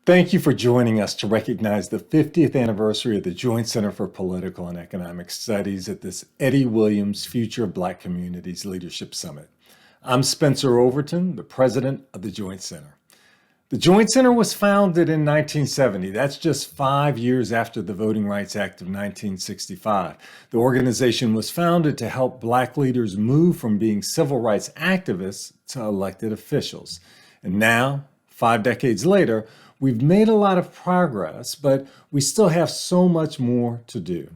Thank you for joining us to recognize the 50th anniversary of the Joint Center for Political and Economic Studies at this Eddie Williams Future of Black Communities Leadership Summit. I'm Spencer Overton, the president of the Joint Center. The Joint Center was founded in 1970. That's just 5 years after the Voting Rights Act of 1965. The organization was founded to help Black leaders move from being civil rights activists to elected officials. And now, 5 decades later, we've made a lot of progress, but we still have so much more to do.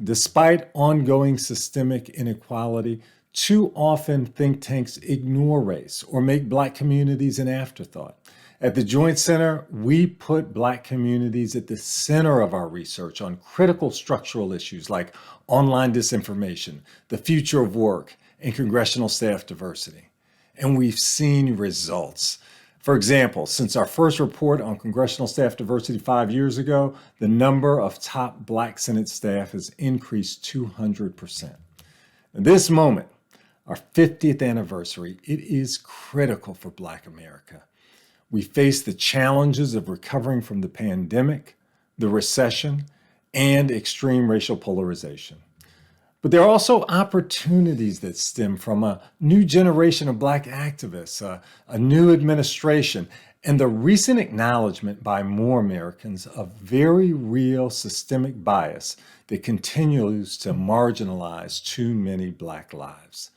Despite ongoing systemic inequality, too often think tanks ignore race or make Black communities an afterthought. At the Joint Center, we put Black communities at the center of our research on critical structural issues like online disinformation, the future of work, and congressional staff diversity. And we've seen results. For example, since our first report on congressional staff diversity 5 years ago, the number of top Black Senate staff has increased 200%. In this moment, our 50th anniversary, it is critical for Black America. We face the challenges of recovering from the pandemic, the recession, and extreme racial polarization. But there are also opportunities that stem from a new generation of Black activists, a new administration, and the recent acknowledgement by more Americans of very real systemic bias that continues to marginalize too many Black lives.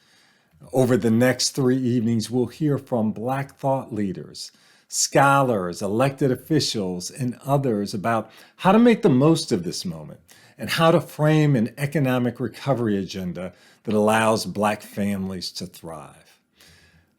Over the next 3 evenings, we'll hear from Black thought leaders, scholars, elected officials, and others about how to make the most of this moment and how to frame an economic recovery agenda that allows Black families to thrive.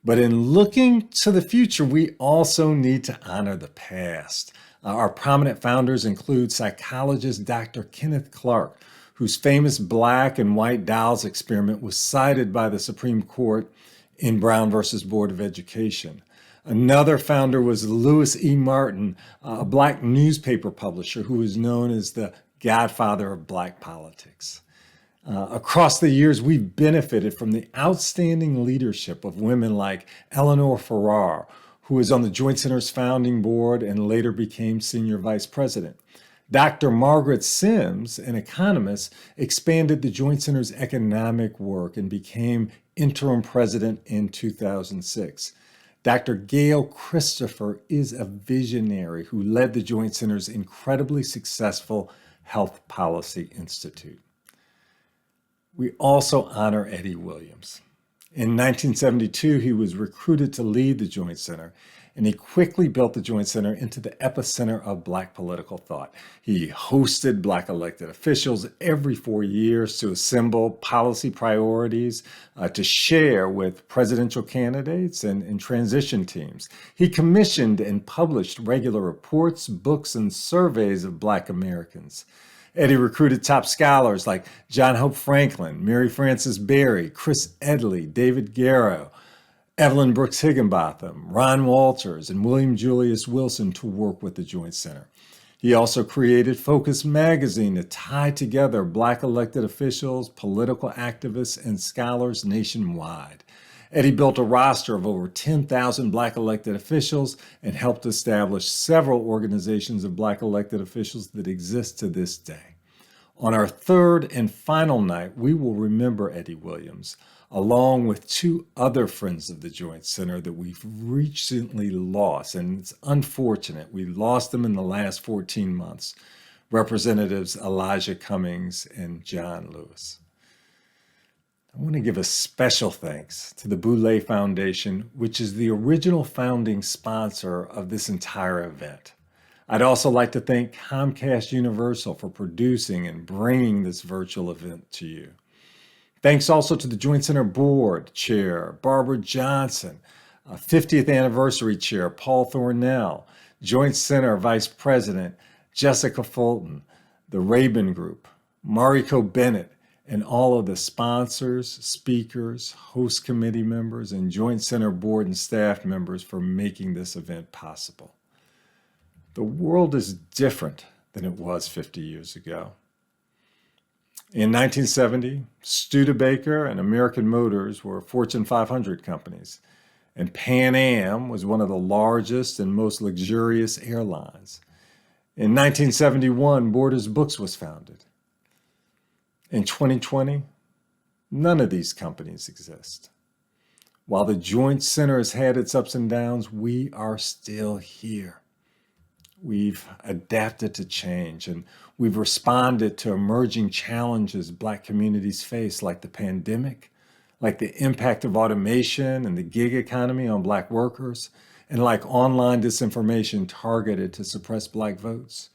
But in looking to the future, we also need to honor the past. Our prominent founders include psychologist Dr. Kenneth Clark, whose famous black and white dolls experiment was cited by the Supreme Court in Brown versus Board of Education. Another founder was Lewis E. Martin, a Black newspaper publisher who is known as the godfather of Black politics. Across the years, we've benefited from the outstanding leadership of women like Eleanor Farrar, who was on the Joint Center's founding board and later became senior vice president. Dr. Margaret Sims, an economist, expanded the Joint Center's economic work and became interim president in 2006. Dr. Gail Christopher is a visionary who led the Joint Center's incredibly successful Health Policy Institute. We also honor Eddie Williams. In 1972, he was recruited to lead the Joint Center, and he quickly built the Joint Center into the epicenter of Black political thought. He hosted Black elected officials every 4 years to assemble policy priorities, to share with presidential candidates and transition teams. He commissioned and published regular reports, books, and surveys of Black Americans. Eddie recruited top scholars like John Hope Franklin, Mary Frances Berry, Chris Edley, David Garrow, Evelyn Brooks Higginbotham, Ron Walters, and William Julius Wilson to work with the Joint Center. He also created Focus magazine to tie together Black elected officials, political activists, and scholars nationwide. Eddie built a roster of over 10,000 Black elected officials and helped establish several organizations of Black elected officials that exist to this day. On our third and final night, we will remember Eddie Williams, along with 2 other friends of the Joint Center that we've recently lost, and it's unfortunate. We lost them in the last 14 months, Representatives Elijah Cummings and John Lewis. I want to give a special thanks to the Boulay Foundation, which is the original founding sponsor of this entire event. I'd also like to thank Comcast Universal for producing and bringing this virtual event to you. Thanks also to the Joint Center Board Chair, Barbara Johnson, 50th Anniversary Chair, Paul Thornell, Joint Center Vice President, Jessica Fulton, the Rabin Group, Mariko Bennett, and all of the sponsors, speakers, host committee members, and Joint Center Board and staff members for making this event possible. The world is different than it was 50 years ago. In 1970, Studebaker and American Motors were Fortune 500 companies. And Pan Am was one of the largest and most luxurious airlines. In 1971, Borders Books was founded. In 2020, none of these companies exist. While the Joint Center has had its ups and downs, we are still here. We've adapted to change, and we've responded to emerging challenges Black communities face, like the pandemic, like the impact of automation and the gig economy on Black workers, and like online disinformation targeted to suppress Black votes.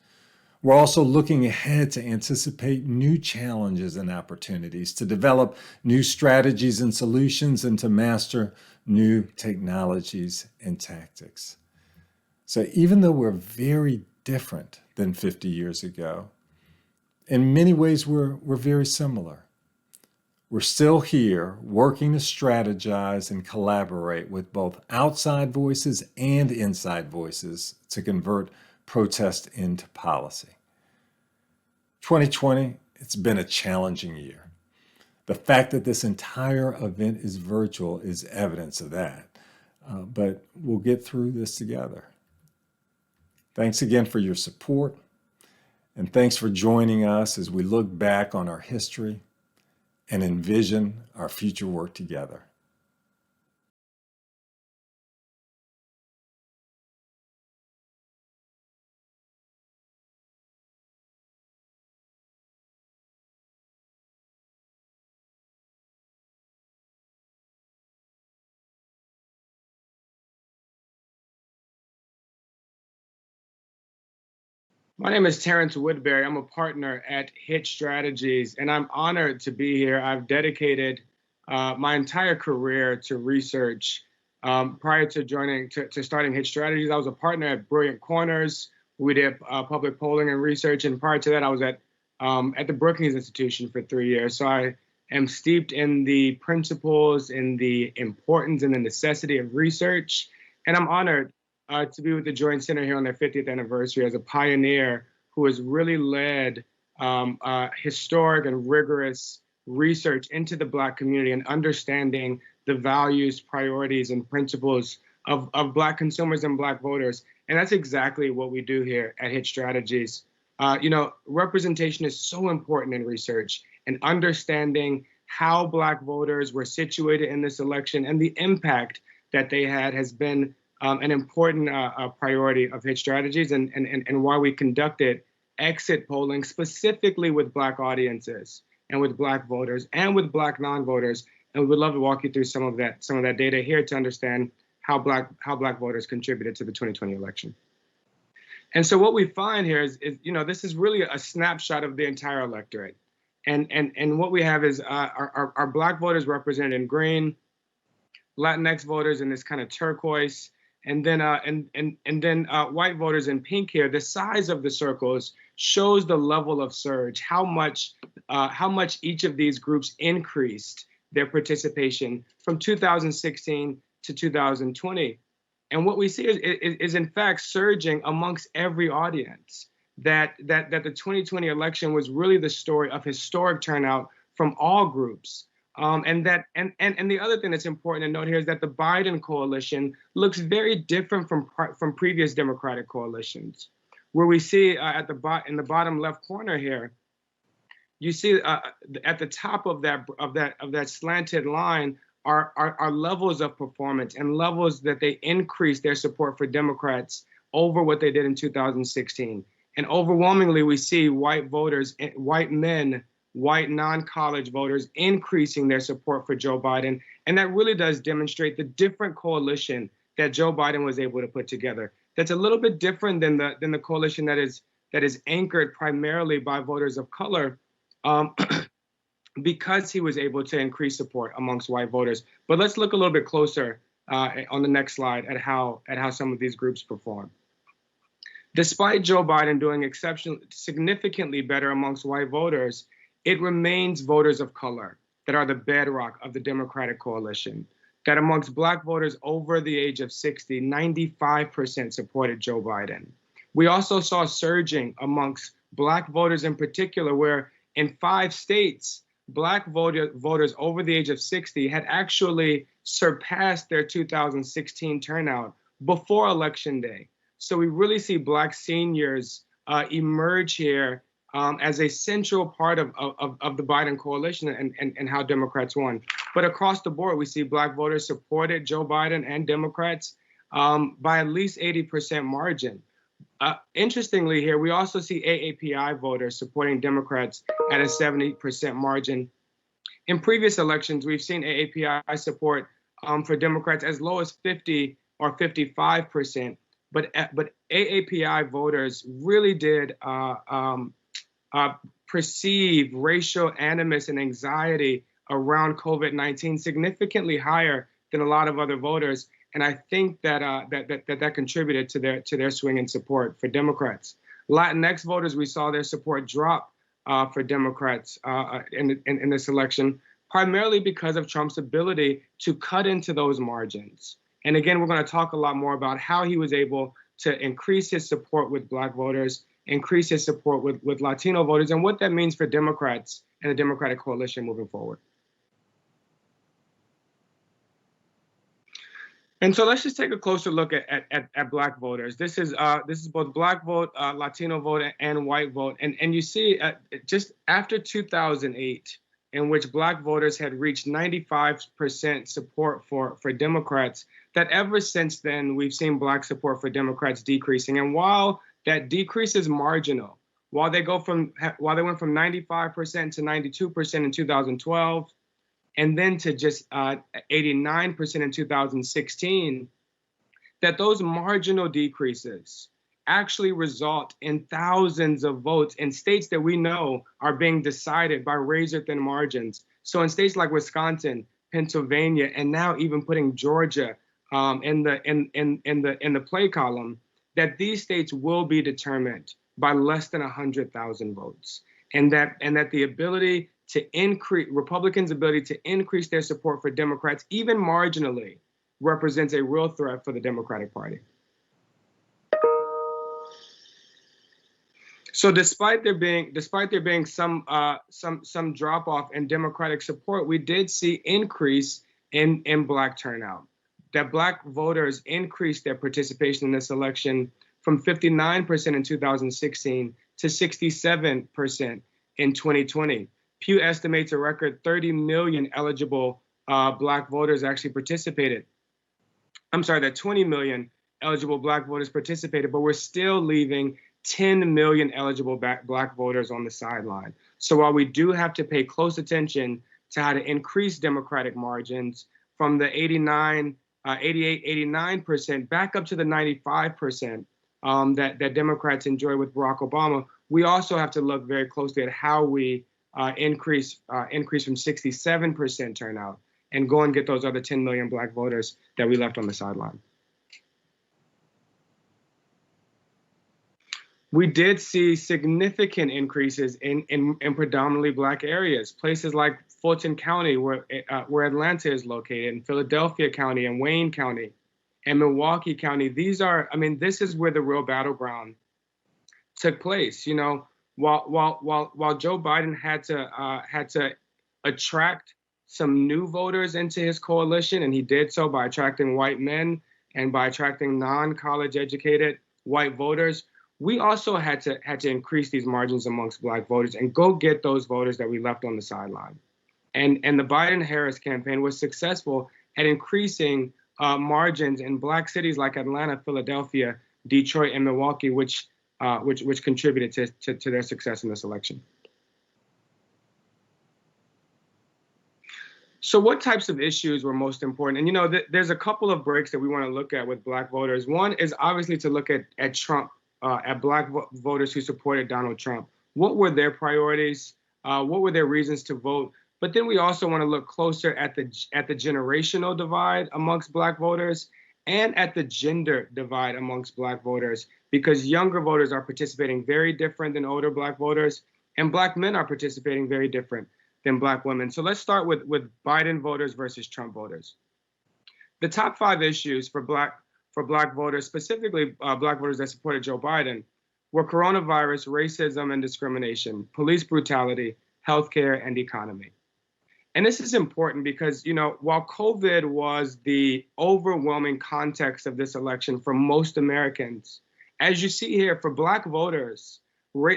We're also looking ahead to anticipate new challenges and opportunities, to develop new strategies and solutions, and to master new technologies and tactics. So even though we're very different than 50 years ago, in many ways we're very similar. We're still here working to strategize and collaborate with both outside voices and inside voices to convert protest into policy. 2020, it's been a challenging year. The fact that this entire event is virtual is evidence of that, but we'll get through this together. Thanks again for your support, and thanks for joining us as we look back on our history and envision our future work together. My name is Terrence Woodbury. I'm a partner at Hit Strategies, and I'm honored to be here. I've dedicated my entire career to research. Prior to starting Hit Strategies, I was a partner at Brilliant Corners. We did public polling and research, and prior to that, I was at the Brookings Institution for 3 years. So I am steeped in the principles, in the importance, and the necessity of research, and I'm honored to be with the Joint Center here on their 50th anniversary as a pioneer who has really led historic and rigorous research into the Black community and understanding the values, priorities, and principles of Black consumers and Black voters. And that's exactly what we do here at Hit Strategies. Representation is so important in research, and understanding how Black voters were situated in this election and the impact that they had has been an important priority of Hit Strategies, and why we conducted exit polling specifically with Black audiences and with Black voters and with Black non-voters. And we would love to walk you through some of that data here to understand how Black voters contributed to the 2020 election. And so what we find here is this is really a snapshot of the entire electorate. And what we have is our Black voters represented in green, Latinx voters in this kind of turquoise, and then white voters in pink here. The size of the circles shows the level of surge, how much each of these groups increased their participation from 2016 to 2020. And what we see is in fact surging amongst every audience. That the 2020 election was really the story of historic turnout from all groups. And the other thing that's important to note here is that the Biden coalition looks very different from previous Democratic coalitions, where we see in the bottom left corner here, you see at the top of that slanted line are levels of performance and levels that they increased their support for Democrats over what they did in 2016. And overwhelmingly, we see white voters, white men, white non-college voters increasing their support for Joe Biden. And that really does demonstrate the different coalition that Joe Biden was able to put together. That's a little bit different than the coalition that is anchored primarily by voters of color, because he was able to increase support amongst white voters. But let's look a little bit closer on the next slide at how some of these groups perform. Despite Joe Biden doing significantly better amongst white voters, it remains voters of color that are the bedrock of the Democratic coalition. That amongst Black voters over the age of 60, 95% supported Joe Biden. We also saw surging amongst Black voters in particular, where in 5 states, Black voters over the age of 60 had actually surpassed their 2016 turnout before Election Day. So we really see Black seniors emerge here as a central part of the Biden coalition and how Democrats won. But across the board, we see Black voters supported Joe Biden and Democrats by at least 80% margin. Interestingly here, we also see AAPI voters supporting Democrats at a 70% margin. In previous elections, we've seen AAPI support for Democrats as low as 50 or 55%. But AAPI voters really did perceive racial animus and anxiety around COVID-19 significantly higher than a lot of other voters. And I think that that contributed to their swing in support for Democrats. Latinx voters, we saw their support drop for Democrats in this election, primarily because of Trump's ability to cut into those margins. And again, we're going to talk a lot more about how he was able to increase his support with Black voters, increase his support with Latino voters, and what that means for Democrats and the Democratic coalition moving forward. And so let's just take a closer look at Black voters. This is both Black vote, Latino vote, and white vote. And you see just after 2008, in which Black voters had reached 95% support for Democrats, that ever since then, we've seen Black support for Democrats decreasing. And while that decrease is marginal, while they went from 95% to 92% in 2012, and then to just 89% in 2016, that those marginal decreases actually result in thousands of votes in states that we know are being decided by razor-thin margins. So in states like Wisconsin, Pennsylvania, and now even putting Georgia in the play column, that these states will be determined by less than 100,000 votes, and that the ability to increase Republicans' ability to increase their support for Democrats, even marginally, represents a real threat for the Democratic Party. So, despite there being some drop off in Democratic support, we did see increase in Black turnout. That Black voters increased their participation in this election from 59% in 2016 to 67% in 2020. Pew estimates a record 30 million eligible Black voters actually participated. I'm sorry, that 20 million eligible Black voters participated, but we're still leaving 10 million eligible Black voters on the sideline. So while we do have to pay close attention to how to increase Democratic margins from the 88, 89% back up to the 95% that Democrats enjoy with Barack Obama, we also have to look very closely at how we increase from 67% turnout and go and get those other 10 million Black voters that we left on the sideline. We did see significant increases in predominantly Black areas, places like Fulton County, where Atlanta is located, and Philadelphia County, and Wayne County, and Milwaukee County. This is where the real battleground took place. You know, while Joe Biden had to attract some new voters into his coalition, and he did so by attracting white men and by attracting non-college educated white voters, we also had to increase these margins amongst Black voters and go get those voters that we left on the sideline. And the Biden-Harris campaign was successful at increasing margins in Black cities like Atlanta, Philadelphia, Detroit, and Milwaukee, which contributed to their success in this election. So what types of issues were most important? And, you know, there's a couple of breaks that we want to look at with Black voters. One is obviously to look at Trump, at Black voters who supported Donald Trump. What were their priorities? What were their reasons to vote? But then we also want to look closer at the generational divide amongst Black voters and at the gender divide amongst Black voters, because younger voters are participating very different than older Black voters, and Black men are participating very different than Black women. So let's start with Biden voters versus Trump voters. The top 5 issues for Black voters, specifically Black voters that supported Joe Biden, were coronavirus, racism and discrimination, police brutality, healthcare, and economy. And this is important because, while COVID was the overwhelming context of this election for most Americans, as you see here, for Black voters,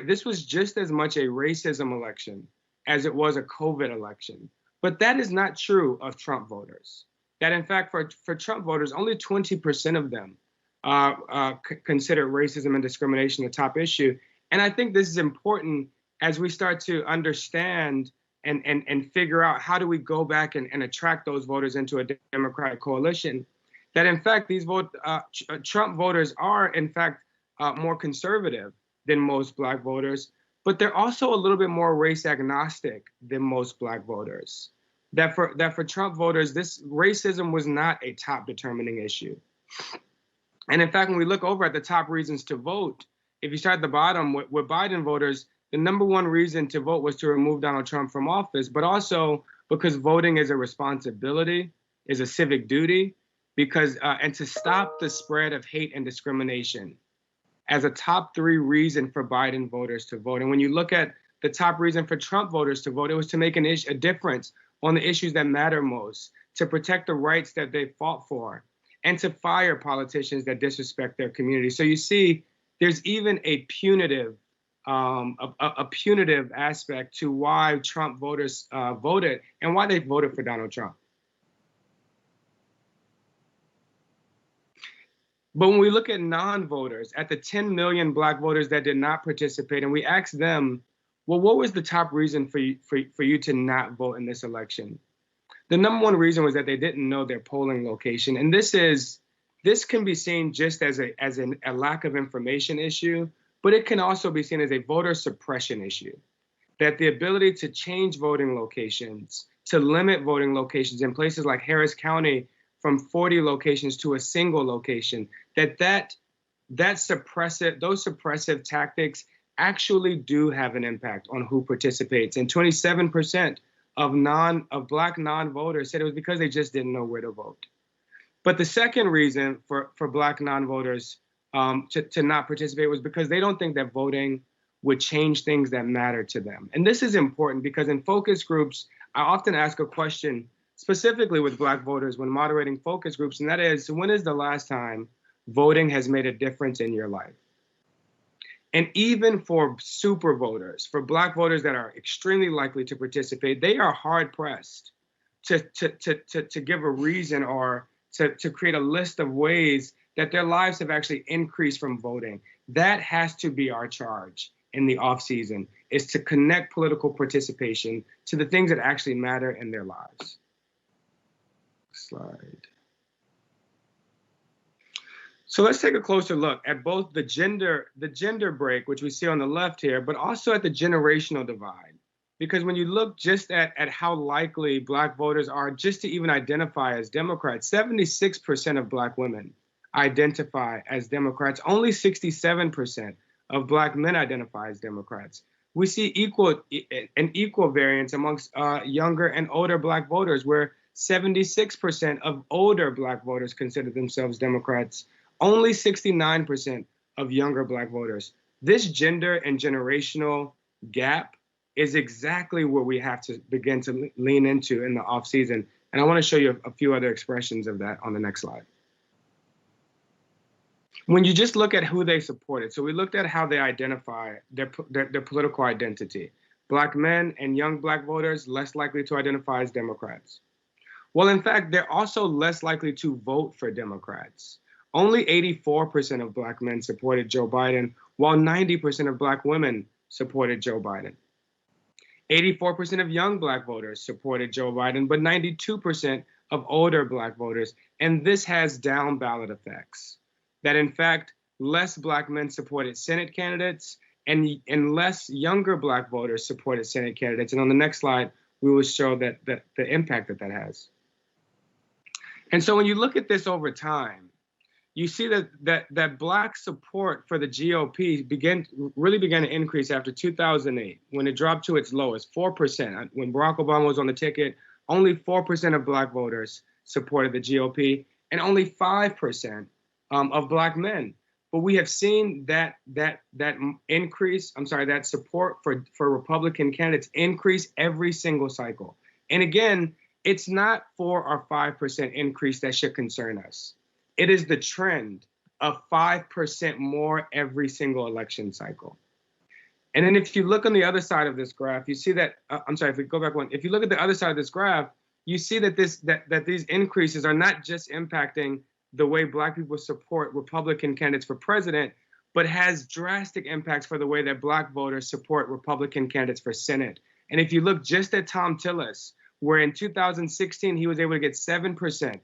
this was just as much a racism election as it was a COVID election. But that is not true of Trump voters. That, in fact, for Trump voters, only 20% of them consider racism and discrimination a top issue. And I think this is important as we start to understand and figure out how do we go back and attract those voters into a Democratic coalition, that in fact these Trump voters are in fact more conservative than most Black voters, but they're also a little bit more race agnostic than most Black voters. That for Trump voters, this racism was not a top determining issue. And in fact, when we look over at the top reasons to vote, if you start at the bottom with Biden voters, the number one reason to vote was to remove Donald Trump from office, but also because voting is a responsibility, is a civic duty, and to stop the spread of hate and discrimination as a top 3 reason for Biden voters to vote. And when you look at the top reason for Trump voters to vote, it was to make a difference on the issues that matter most, to protect the rights that they fought for, and to fire politicians that disrespect their community. So you see, there's even a punitive aspect to why Trump voters voted and why they voted for Donald Trump. But when we look at non-voters, at the 10 million Black voters that did not participate, and we asked them, well, what was the top reason for you to not vote in this election? The number one reason was that they didn't know their polling location. And this can be seen just as a lack of information issue, but it can also be seen as a voter suppression issue. That the ability to change voting locations, to limit voting locations in places like Harris County from 40 locations to a single location, those suppressive tactics actually do have an impact on who participates. And 27% of Black non-voters said it was because they just didn't know where to vote. But the second reason for Black non-voters to not participate was because they don't think that voting would change things that matter to them. And this is important because in focus groups, I often ask a question specifically with Black voters when moderating focus groups, and that is, when is the last time voting has made a difference in your life? And even for super voters, for Black voters that are extremely likely to participate, they are hard pressed to give a reason or to create a list of ways that their lives have actually increased from voting. That has to be our charge in the off season, is to connect political participation to the things that actually matter in their lives. Slide. So let's take a closer look at both the gender break, which we see on the left here, but also at the generational divide. Because when you look just at how likely Black voters are just to even identify as Democrats, 76% of Black women identify as Democrats. Only 67% of Black men identify as Democrats. We see an equal variance amongst younger and older Black voters, where 76% of older Black voters consider themselves Democrats. Only 69% of younger Black voters. This gender and generational gap is exactly where we have to begin to lean into in the off season. And I want to show you a few other expressions of that on the next slide. When you just look at who they supported, so we looked at how they identify their political identity. Black men and young Black voters less likely to identify as Democrats. Well, in fact, they're also less likely to vote for Democrats. Only 84% of Black men supported Joe Biden, while 90% of Black women supported Joe Biden. 84% of young Black voters supported Joe Biden, but 92% of older Black voters. And this has down ballot effects. That in fact, less Black men supported Senate candidates and less younger Black voters supported Senate candidates. And on the next slide, we will show that the impact that has. And so when you look at this over time, you see that Black support for the GOP really began to increase after 2008, when it dropped to its lowest, 4%. When Barack Obama was on the ticket, only 4% of Black voters supported the GOP, and only 5% of Black men. But we have seen that support for Republican candidates increase every single cycle. And again, it's not 4 or 5% increase that should concern us. It is the trend of 5% more every single election cycle. And then if you look on the other side of this graph, you see that, I'm sorry, if we go back one, if you look at the other side of this graph, you see that these increases are not just impacting the way Black people support Republican candidates for president, but has drastic impacts for the way that Black voters support Republican candidates for Senate. And if you look just at Tom Tillis, where in 2016 he was able to get 7%,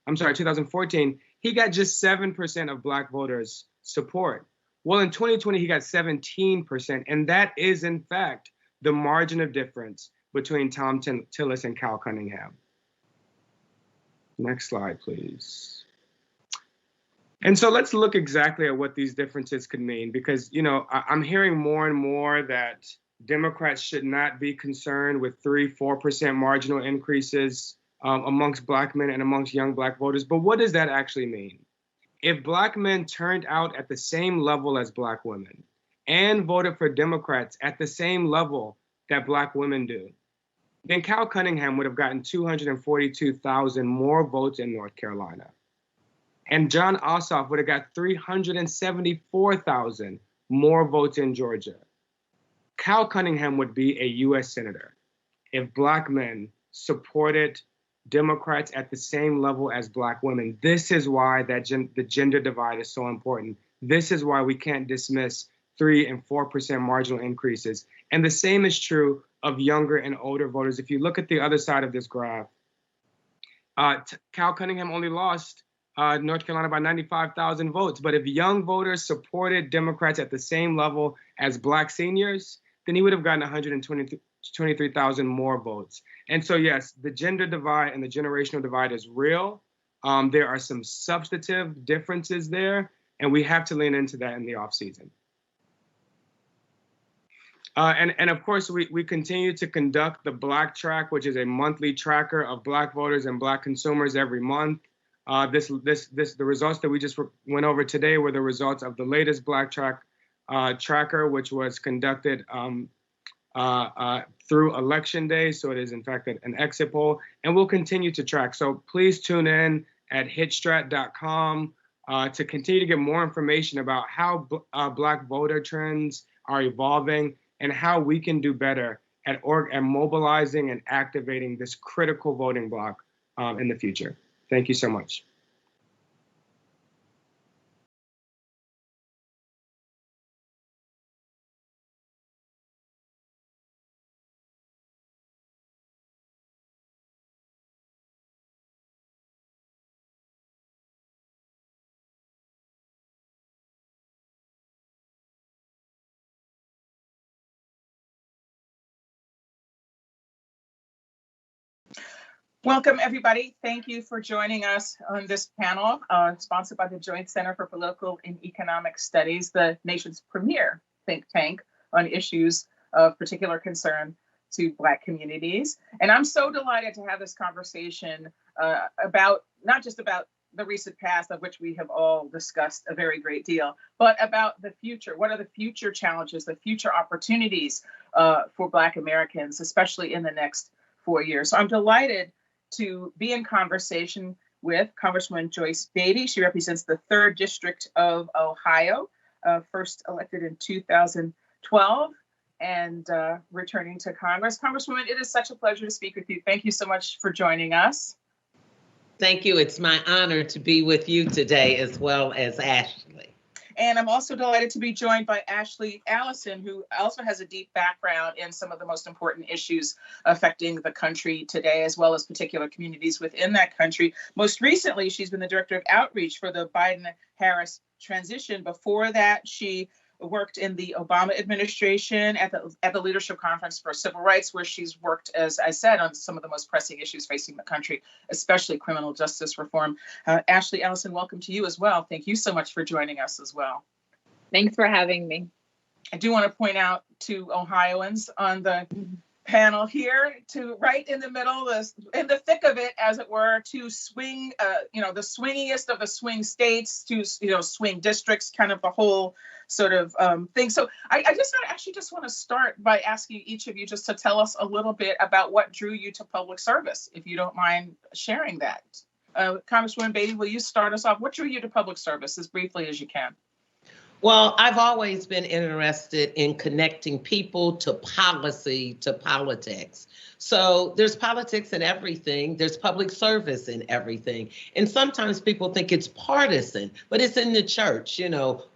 I'm sorry, 2014, he got just 7% of Black voters' support. Well, in 2020, he got 17%, and that is, in fact, the margin of difference between Tom Tillis and Cal Cunningham. Next slide, please. And so let's look exactly at what these differences could mean, because, you know, I'm hearing more and more that Democrats should not be concerned with 3-4% marginal increases amongst Black men and amongst young Black voters. But what does that actually mean? If Black men turned out at the same level as Black women and voted for Democrats at the same level that Black women do, then Cal Cunningham would have gotten 242,000 more votes in North Carolina. And John Ossoff would have got 374,000 more votes in Georgia. Cal Cunningham would be a U.S. Senator if Black men supported Democrats at the same level as Black women. This is why the gender divide is so important. This is why we can't dismiss 3 and 4% marginal increases. And the same is true of younger and older voters. If you look at the other side of this graph, Cal Cunningham only lost North Carolina by 95,000 votes. But if young voters supported Democrats at the same level as Black seniors, then he would have gotten 123,000 more votes. And so, yes, the gender divide and the generational divide is real. There are some substantive differences there, and we have to lean into that in the offseason. And of course, we continue to conduct the Black Track, which is a monthly tracker of Black voters and Black consumers every month. The results that we just went over today were the results of the latest Black Track tracker, which was conducted through Election Day. So it is, in fact, an exit poll, and we'll continue to track. So please tune in at hitstrat.com to continue to get more information about how Black voter trends are evolving and how we can do better at mobilizing and activating this critical voting bloc in the future. Thank you so much. Welcome, everybody. Thank you for joining us on this panel, sponsored by the Joint Center for Political and Economic Studies, the nation's premier think tank on issues of particular concern to Black communities. And I'm so delighted to have this conversation about, not just about the recent past, of which we have all discussed a very great deal, but about the future. What are the future challenges, the future opportunities for Black Americans, especially in the next 4 years? So I'm delighted to be in conversation with Congresswoman Joyce Beatty. She represents the 3rd District of Ohio, first elected in 2012 and returning to Congress. Congresswoman, it is such a pleasure to speak with you. Thank you so much for joining us. Thank you. It's my honor to be with you today, as well as Ashley. And I'm also delighted to be joined by Allison, who also has a deep background in some of the most important issues affecting the country today, as well as particular communities within that country. Most recently, she's been the director of outreach for the Biden-Harris transition. Before that, she worked in the Obama administration at the Leadership Conference for Civil Rights, where she's worked, as I said, on some of the most pressing issues facing the country, especially criminal justice reform. Ashley, Allison, welcome to you as well. Thank you so much for joining us as well. Thanks for having me. I do want to point out to Ohioans on the panel here to right in the middle, in the thick of it, as it were, to swing, the swingiest of the swing states, to, swing districts, kind of the whole sort of thing. So I actually just want to start by asking each of you just to tell us a little bit about what drew you to public service, if you don't mind sharing that. Congresswoman Beatty, will you start us off? What drew you to public service, as briefly as you can? Well, I've always been interested in connecting people to policy, to politics. So there's politics in everything. There's public service in everything. And sometimes people think it's partisan, but it's in the church.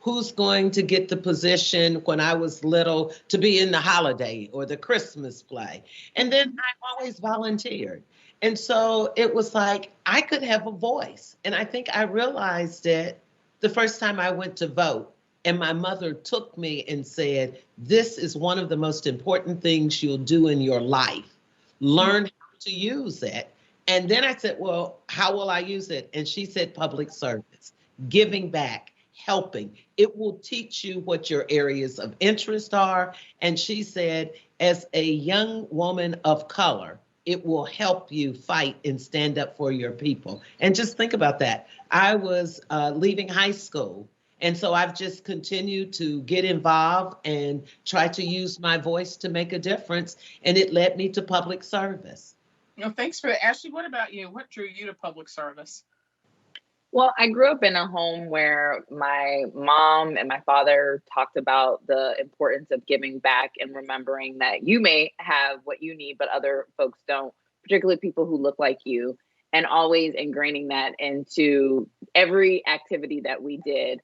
Who's going to get the position when I was little to be in the holiday or the Christmas play? And then I've always volunteered. And so it was like I could have a voice. And I think I realized it the first time I went to vote. And my mother took me and said, this is one of the most important things you'll do in your life. Learn how to use it. And then I said, well, how will I use it? And she said, public service, giving back, helping. It will teach you what your areas of interest are. And she said, as a young woman of color, it will help you fight and stand up for your people. And just think about that. I was leaving high school. And so I've just continued to get involved and try to use my voice to make a difference. And it led me to public service. Thanks for that. Ashley, what about you? What drew you to public service? Well, I grew up in a home where my mom and my father talked about the importance of giving back and remembering that you may have what you need, but other folks don't, particularly people who look like you, and always ingraining that into every activity that we did.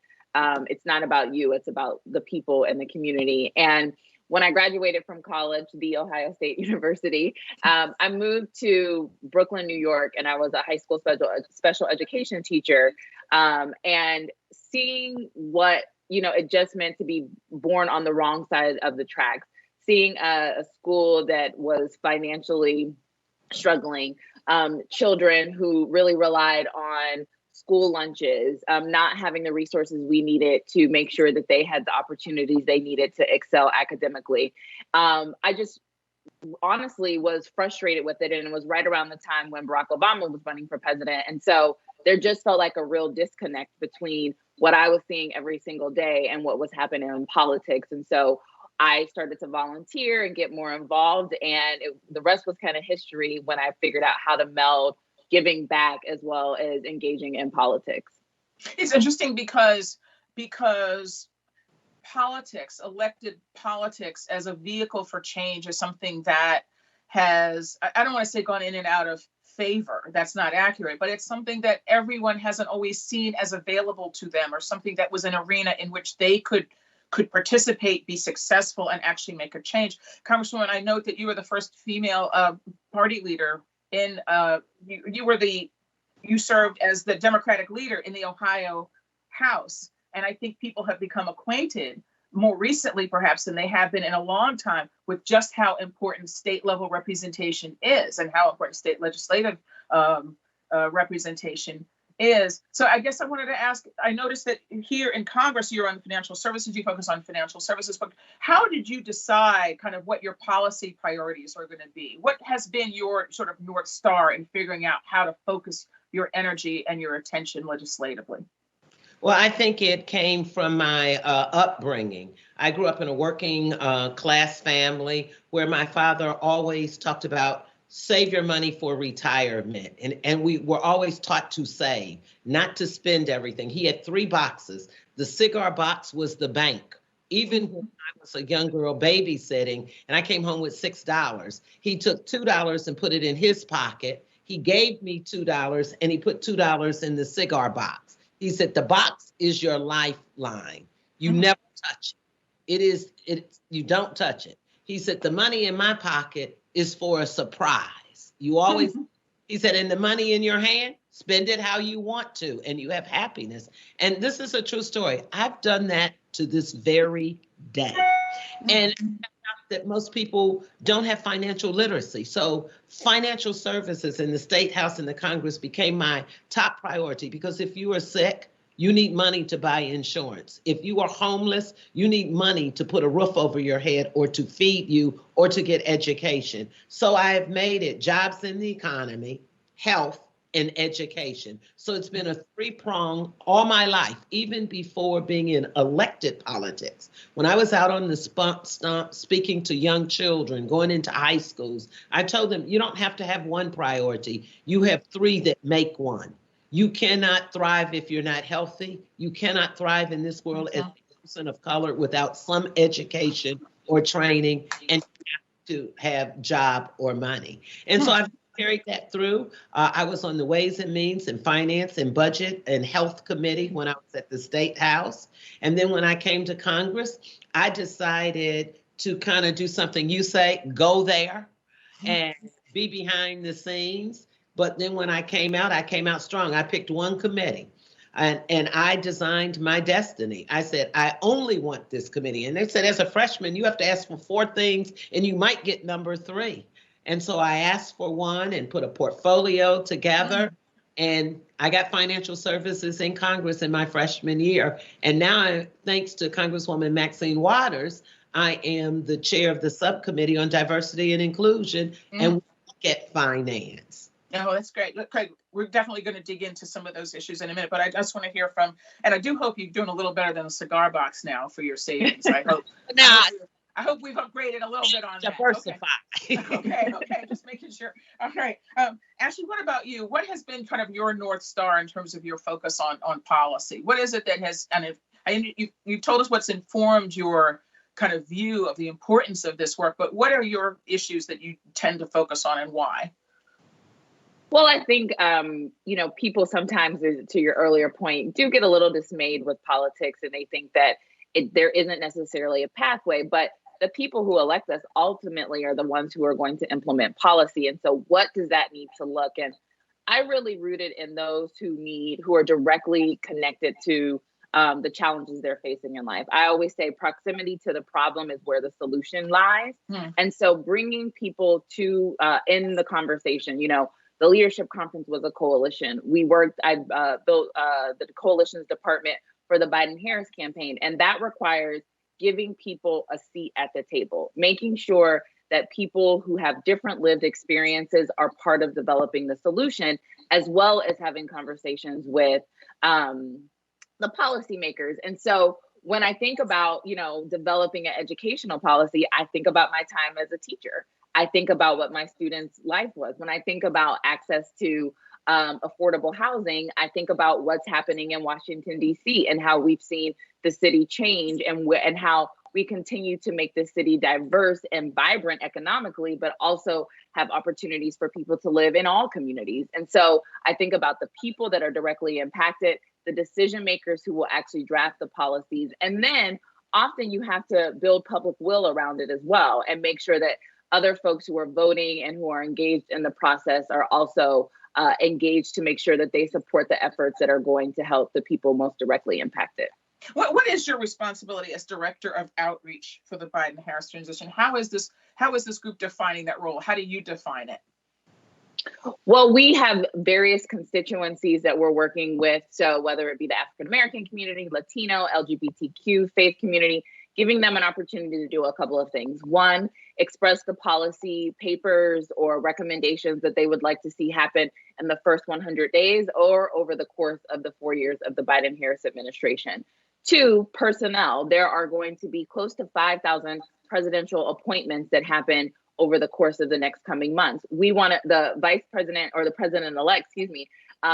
It's not about you, it's about the people and the community. And when I graduated from college, The Ohio State University, I moved to Brooklyn, New York, and I was a high school special education teacher. And seeing what, it just meant to be born on the wrong side of the tracks, seeing a school that was financially struggling, children who really relied on school lunches, not having the resources we needed to make sure that they had the opportunities they needed to excel academically. I just honestly was frustrated with it. And it was right around the time when Barack Obama was running for president. And so there just felt like a real disconnect between what I was seeing every single day and what was happening in politics. And so I started to volunteer and get more involved. And the rest was kind of history when I figured out how to meld giving back as well as engaging in politics. It's interesting because politics, elected politics as a vehicle for change is something that has, I don't want to say gone in and out of favor. That's not accurate, but it's something that everyone hasn't always seen as available to them, or something that was an arena in which they could participate, be successful, and actually make a change. Congresswoman, I note that you were the first female party leader in you served as the Democratic leader in the Ohio House. And I think people have become acquainted more recently, perhaps, than they have been in a long time, with just how important state level representation is and how important state legislative representation is. So I guess I wanted to ask, I noticed that here in Congress, you're on financial services, you focus on financial services, but how did you decide kind of what your policy priorities are going to be? What has been your sort of North Star in figuring out how to focus your energy and your attention legislatively? Well, I think it came from my upbringing. I grew up in a working class family where my father always talked about save your money for retirement. And we were always taught to save, not to spend everything. He had 3 boxes. The cigar box was the bank. Even when I was a young girl babysitting and I came home with $6, he took $2 and put it in his pocket. He gave me $2 and he put $2 in the cigar box. He said, the box is your lifeline. You never touch it. You don't touch it. He said, the money in my pocket is for a surprise. You always, he said, and the money in your hand, spend it how you want to, and you have happiness. And this is a true story. I've done that to this very day. And that most people don't have financial literacy. So financial services in the State House and the Congress became my top priority, because if you are sick, you need money to buy insurance. If you are homeless, you need money to put a roof over your head or to feed you or to get education. So I have made it jobs in the economy, health, and education. So it's been a three-prong all my life, even before being in elected politics. When I was out on the stump speaking to young children, going into high schools, I told them, you don't have to have one priority. You have three that make one. You cannot thrive if you're not healthy. You cannot thrive in this world as a person of color without some education or training, and you have to have job or money. And so I've carried that through. I was on the Ways and Means and Finance and Budget and Health Committee when I was at the State House. And then when I came to Congress, I decided to kind of do something you say, go there and be behind the scenes. But then when I came out strong. I picked one committee and I designed my destiny. I said, I only want this committee. And they said, as a freshman, you have to ask for 4 things and you might get number 3. And so I asked for one and put a portfolio together. And I got financial services in Congress in my freshman year. And now, thanks to Congresswoman Maxine Waters, I am the chair of the subcommittee on diversity and inclusion, and we look at finance. Oh, that's great. Look, Craig, we're definitely going to dig into some of those issues in a minute, but I just want to hear from, and I do hope you're doing a little better than a cigar box now for your savings. I hope. I hope we've upgraded a little bit on diversify. that. Okay, just making sure. All right. Ashley, what about you? What has been kind of your North Star in terms of your focus on policy? What is it that has, and you told us what's informed your kind of view of the importance of this work, but what are your issues that you tend to focus on and why? Well, I think, people sometimes, to your earlier point, do get a little dismayed with politics, and they think that there isn't necessarily a pathway, but the people who elect us ultimately are the ones who are going to implement policy. And so what does that need to look? And I really rooted in those who are directly connected to the challenges they're facing in life. I always say proximity to the problem is where the solution lies. And so bringing people to in the conversation, the leadership conference was a coalition. I built the coalitions department for the Biden-Harris campaign, and that requires giving people a seat at the table, making sure that people who have different lived experiences are part of developing the solution, as well as having conversations with the policymakers. And so when I think about, developing an educational policy, I think about my time as a teacher. I think about what my students' life was. When I think about access to affordable housing, I think about what's happening in Washington, D.C. and how we've seen the city change and how we continue to make the city diverse and vibrant economically, but also have opportunities for people to live in all communities. And so I think about the people that are directly impacted, the decision makers who will actually draft the policies. And then often you have to build public will around it as well and make sure that other folks who are voting and who are engaged in the process are also engaged to make sure that they support the efforts that are going to help the people most directly impacted. What is your responsibility as director of outreach for the Biden-Harris transition? How is this group defining that role? How do you define it? Well, we have various constituencies that we're working with. So whether it be the African-American community, Latino, LGBTQ, faith community, giving them an opportunity to do a couple of things. One, express the policy papers or recommendations that they would like to see happen in the first 100 days or over the course of the 4 years of the Biden-Harris administration. 2, personnel. There are going to be close to 5,000 presidential appointments that happen over the course of the next coming months. The vice president or the president-elect,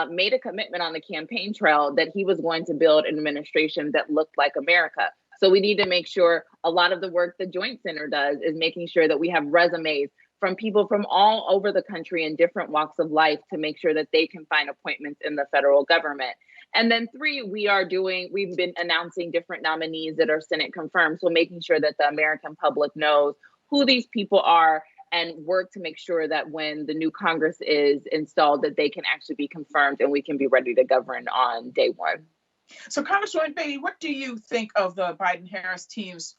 made a commitment on the campaign trail that he was going to build an administration that looked like America. So we need to make sure a lot of the work the Joint Center does is making sure that we have resumes from people from all over the country in different walks of life to make sure that they can find appointments in the federal government. And then 3, we've been announcing different nominees that are Senate confirmed. So making sure that the American public knows who these people are and work to make sure that when the new Congress is installed, that they can actually be confirmed and we can be ready to govern on day one. So Congresswoman Beatty, what do you think of the Biden-Harris team's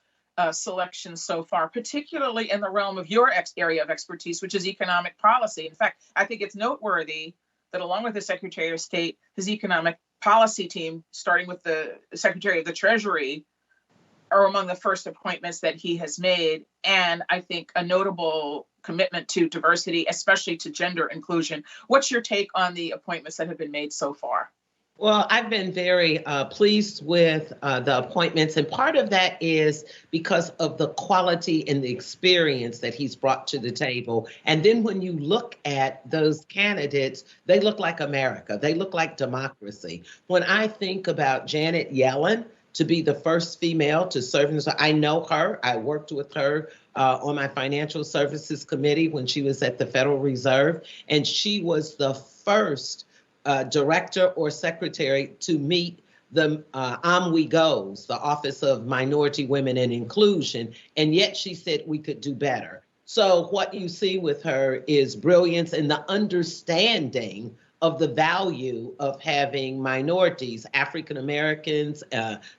selection so far, particularly in the realm of your area of expertise, which is economic policy? In fact, I think it's noteworthy that along with the Secretary of State, his economic policy team, starting with the Secretary of the Treasury, are among the first appointments that he has made. And I think a notable commitment to diversity, especially to gender inclusion. What's your take on the appointments that have been made so far? Well, I've been very pleased with the appointments, and part of that is because of the quality and the experience that he's brought to the table. And then when you look at those candidates, they look like America. They look like democracy. When I think about Janet Yellen to be the first female to serve in this, I know her. I worked with her on my financial services committee when she was at the Federal Reserve, and she was the first director or secretary to meet the OMWIGOs, the Office of Minority Women and Inclusion, and yet she said we could do better. So what you see with her is brilliance and the understanding of the value of having minorities, African Americans,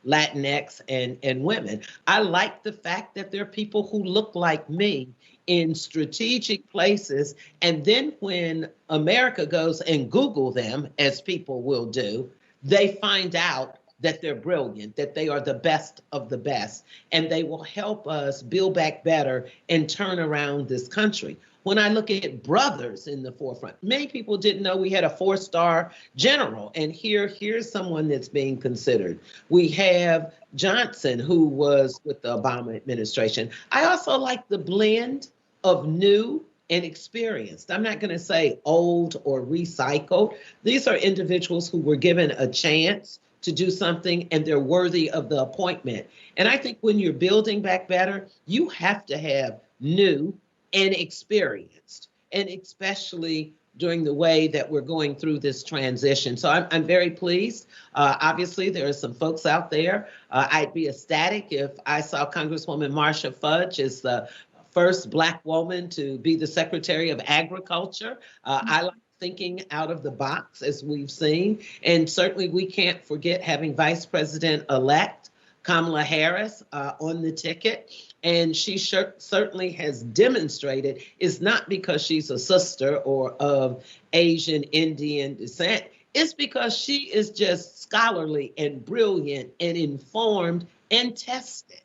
Latinx, and women. I like the fact that there are people who look like me in strategic places. And then when America goes and Google them, as people will do, they find out that they're brilliant, that they are the best of the best, and they will help us build back better and turn around this country. When I look at brothers in the forefront, many people didn't know we had a 4-star general, and here's someone that's being considered. We have Johnson, who was with the Obama administration. I also like the blend of new and experienced. I'm not going to say old or recycled. These are individuals who were given a chance to do something, and they're worthy of the appointment. And I think when you're building back better, you have to have new and experienced, and especially during the way that we're going through this transition. So I'm very pleased. Obviously, there are some folks out there. I'd be ecstatic if I saw Congresswoman Marsha Fudge as the first Black woman to be the Secretary of Agriculture. I like thinking out of the box, as we've seen. And certainly we can't forget having Vice President-elect Kamala Harris on the ticket. And she certainly has demonstrated it's not because she's a sister or of Asian Indian descent. It's because she is just scholarly and brilliant and informed and tested.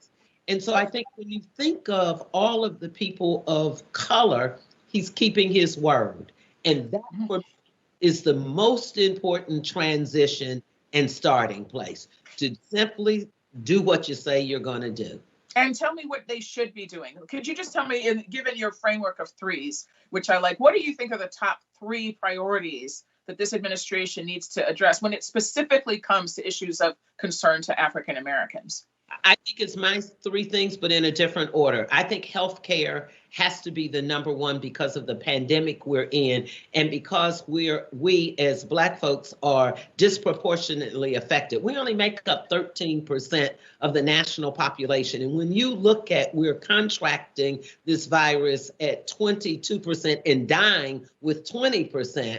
And so I think when you think of all of the people of color, he's keeping his word. And that for me is the most important transition and starting place, to simply do what you say you're going to do. And tell me what they should be doing. Could you just tell me, given your framework of threes, which I like, what do you think are the top 3 priorities that this administration needs to address when it specifically comes to issues of concern to African Americans? I think it's my 3 things, but in a different order. I think healthcare has to be the number one because of the pandemic we're in, and because we as Black folks are disproportionately affected. We only make up 13% of the national population. And when you look at, we're contracting this virus at 22% and dying with 20%,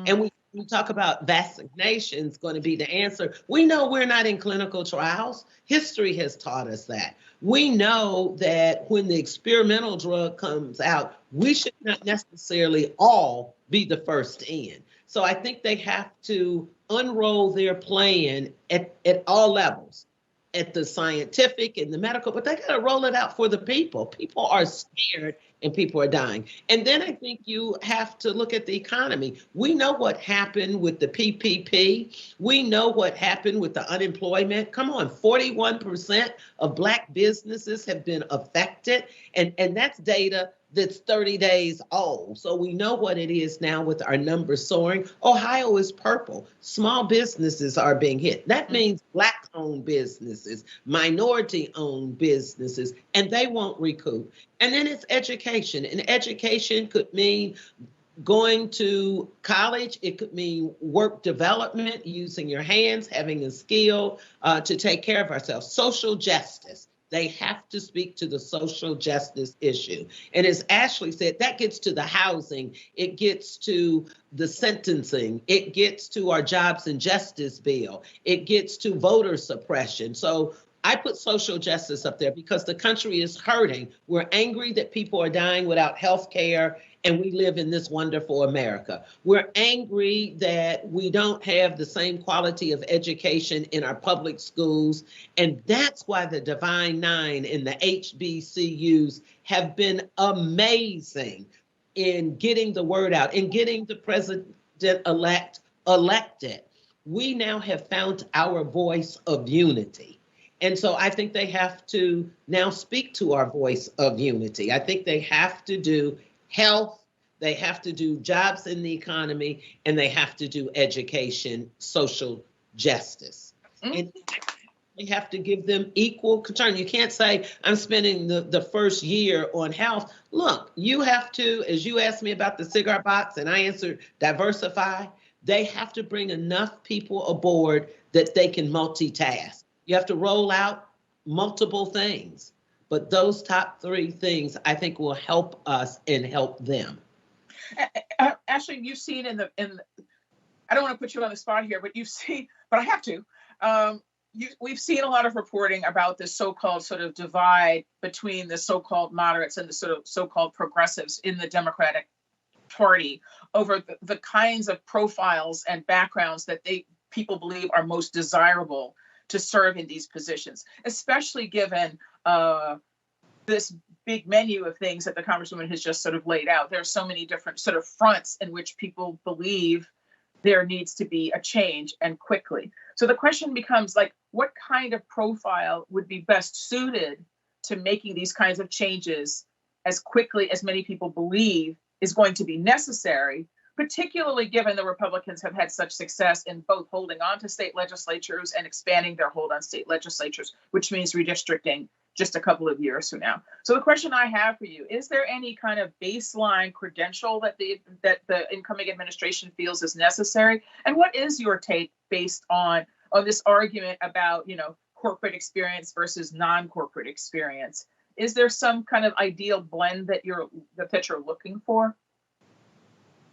and we talk about vaccinations going to be the answer. We know we're not in clinical trials. History has taught us that. We know that when the experimental drug comes out, we should not necessarily all be the first in. So I think they have to unroll their plan at all levels, at the scientific and the medical, but they got to roll it out for the people. People are scared and people are dying. And then I think you have to look at the economy. We know what happened with the PPP. We know what happened with the unemployment. Come on, 41% of Black businesses have been affected. And that's data that's 30 days old. So we know what it is now with our numbers soaring. Ohio is purple. Small businesses are being hit. That means Black-owned businesses, minority-owned businesses, and they won't recoup. And then it's education. And education could mean going to college. It could mean work development, using your hands, having a skill to take care of ourselves. Social justice. They have to speak to the social justice issue. And as Ashley said, that gets to the housing, it gets to the sentencing, it gets to our jobs and justice bill, it gets to voter suppression. So I put social justice up there because the country is hurting. We're angry that people are dying without health care, and we live in this wonderful America. We're angry that we don't have the same quality of education in our public schools, and that's why the Divine Nine and the HBCUs have been amazing in getting the word out and getting the president-elect elected. We now have found our voice of unity. And so I think they have to now speak to our voice of unity. I think they have to do health, they have to do jobs in the economy, and they have to do education, social justice. And they have to give them equal concern. You can't say, I'm spending the first year on health. Look, you have to, as you asked me about the cigar box, and I answered diversify, they have to bring enough people aboard that they can multitask. You have to roll out multiple things, but those top three things I think will help us and help them. Ashley, you've seen in I don't want to put you on the spot here, but you've seen, but I have to. We've seen a lot of reporting about this so-called sort of divide between the so-called moderates and the sort of so-called progressives in the Democratic Party over the kinds of profiles and backgrounds that people believe are most desirable to serve in these positions, especially given this big menu of things that the Congresswoman has just sort of laid out. There are so many different sort of fronts in which people believe there needs to be a change, and quickly. So the question becomes, like, what kind of profile would be best suited to making these kinds of changes as quickly as many people believe is going to be necessary, particularly given the Republicans have had such success in both holding on to state legislatures and expanding their hold on state legislatures, which means redistricting just a couple of years from now. So the question I have for you, is there any kind of baseline credential that the incoming administration feels is necessary? And what is your take based on this argument about, corporate experience versus non-corporate experience? Is there some kind of ideal blend that you're looking for?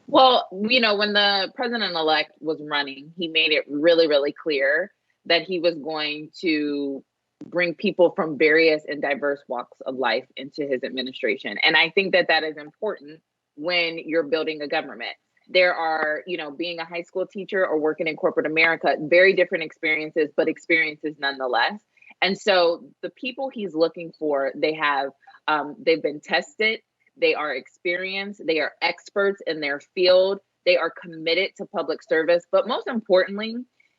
Well, when the president-elect was running, he made it really, really clear that he was going to bring people from various and diverse walks of life into his administration. And I think that is important when you're building a government. There are, being a high school teacher or working in corporate America, very different experiences, but experiences nonetheless. And so the people he's looking for, they've been tested. They are experienced. They are experts in their field. They are committed to public service. But most importantly,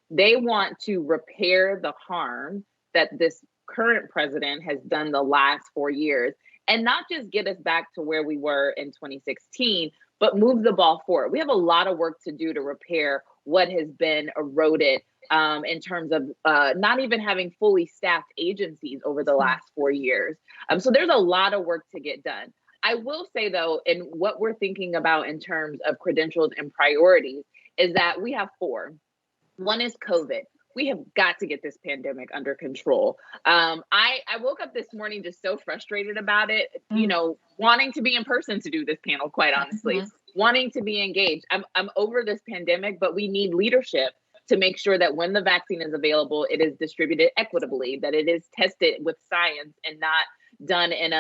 they want to repair the harm that this current president has done the last 4 years, and not just get us back to where we were in 2016, but move the ball forward. We have a lot of work to do to repair what has been eroded in terms of not even having fully staffed agencies over the last 4 years. So there's a lot of work to get done. I will say, though, in what we're thinking about in terms of credentials and priorities is that we have 4. One is COVID. We have got to get this pandemic under control. I woke up this morning just so frustrated about it, wanting to be in person to do this panel, quite honestly, wanting to be engaged. I'm over this pandemic, but we need leadership to make sure that when the vaccine is available, it is distributed equitably, that it is tested with science and not done in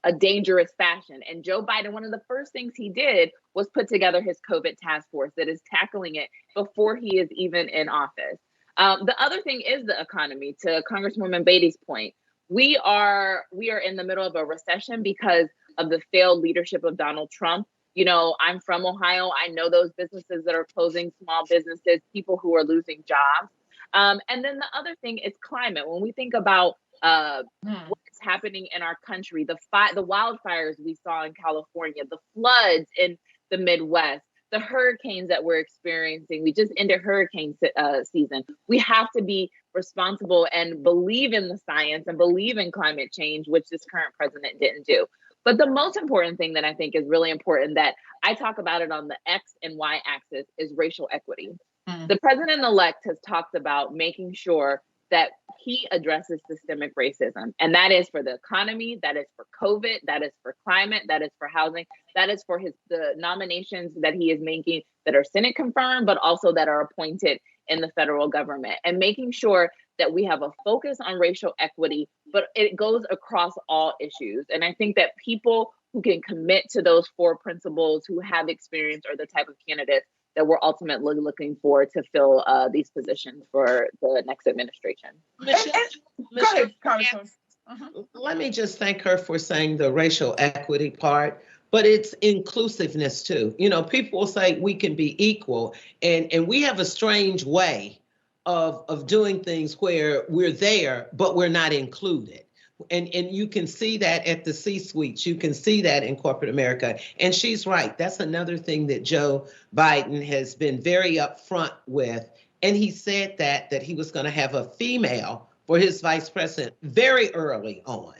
a dangerous fashion. And Joe Biden, one of the first things he did was put together his COVID task force that is tackling it before he is even in office. The other thing is the economy. To Congresswoman Beatty's point, we are in the middle of a recession because of the failed leadership of Donald Trump. I'm from Ohio. I know those businesses that are closing, small businesses, people who are losing jobs. And then the other thing is climate. When we think about what's happening in our country, the wildfires we saw in California, the floods in the Midwest, the hurricanes that we're experiencing. We just ended hurricane season. We have to be responsible and believe in the science and believe in climate change, which this current president didn't do. But the most important thing that I think is really important, that I talk about it on the X and Y axis, is racial equity. The president-elect has talked about making sure that he addresses systemic racism. And that is for the economy, that is for COVID, that is for climate, that is for housing, that is for the nominations that he is making that are Senate confirmed, but also that are appointed in the federal government, and making sure that we have a focus on racial equity, but it goes across all issues. And I think that people who can commit to those 4 principles, who have experience, are the type of candidates that we're ultimately looking for to fill these positions for the next administration. Go ahead, Congresswoman. Let me just thank her for saying the racial equity part, but it's inclusiveness too. You know, people will say we can be equal, and we have a strange way of doing things where we're there, but we're not included. And you can see that at the C-suites. You can see that in corporate America. And she's right. That's another thing that Joe Biden has been very upfront with. And he said that he was going to have a female for his vice president very early on.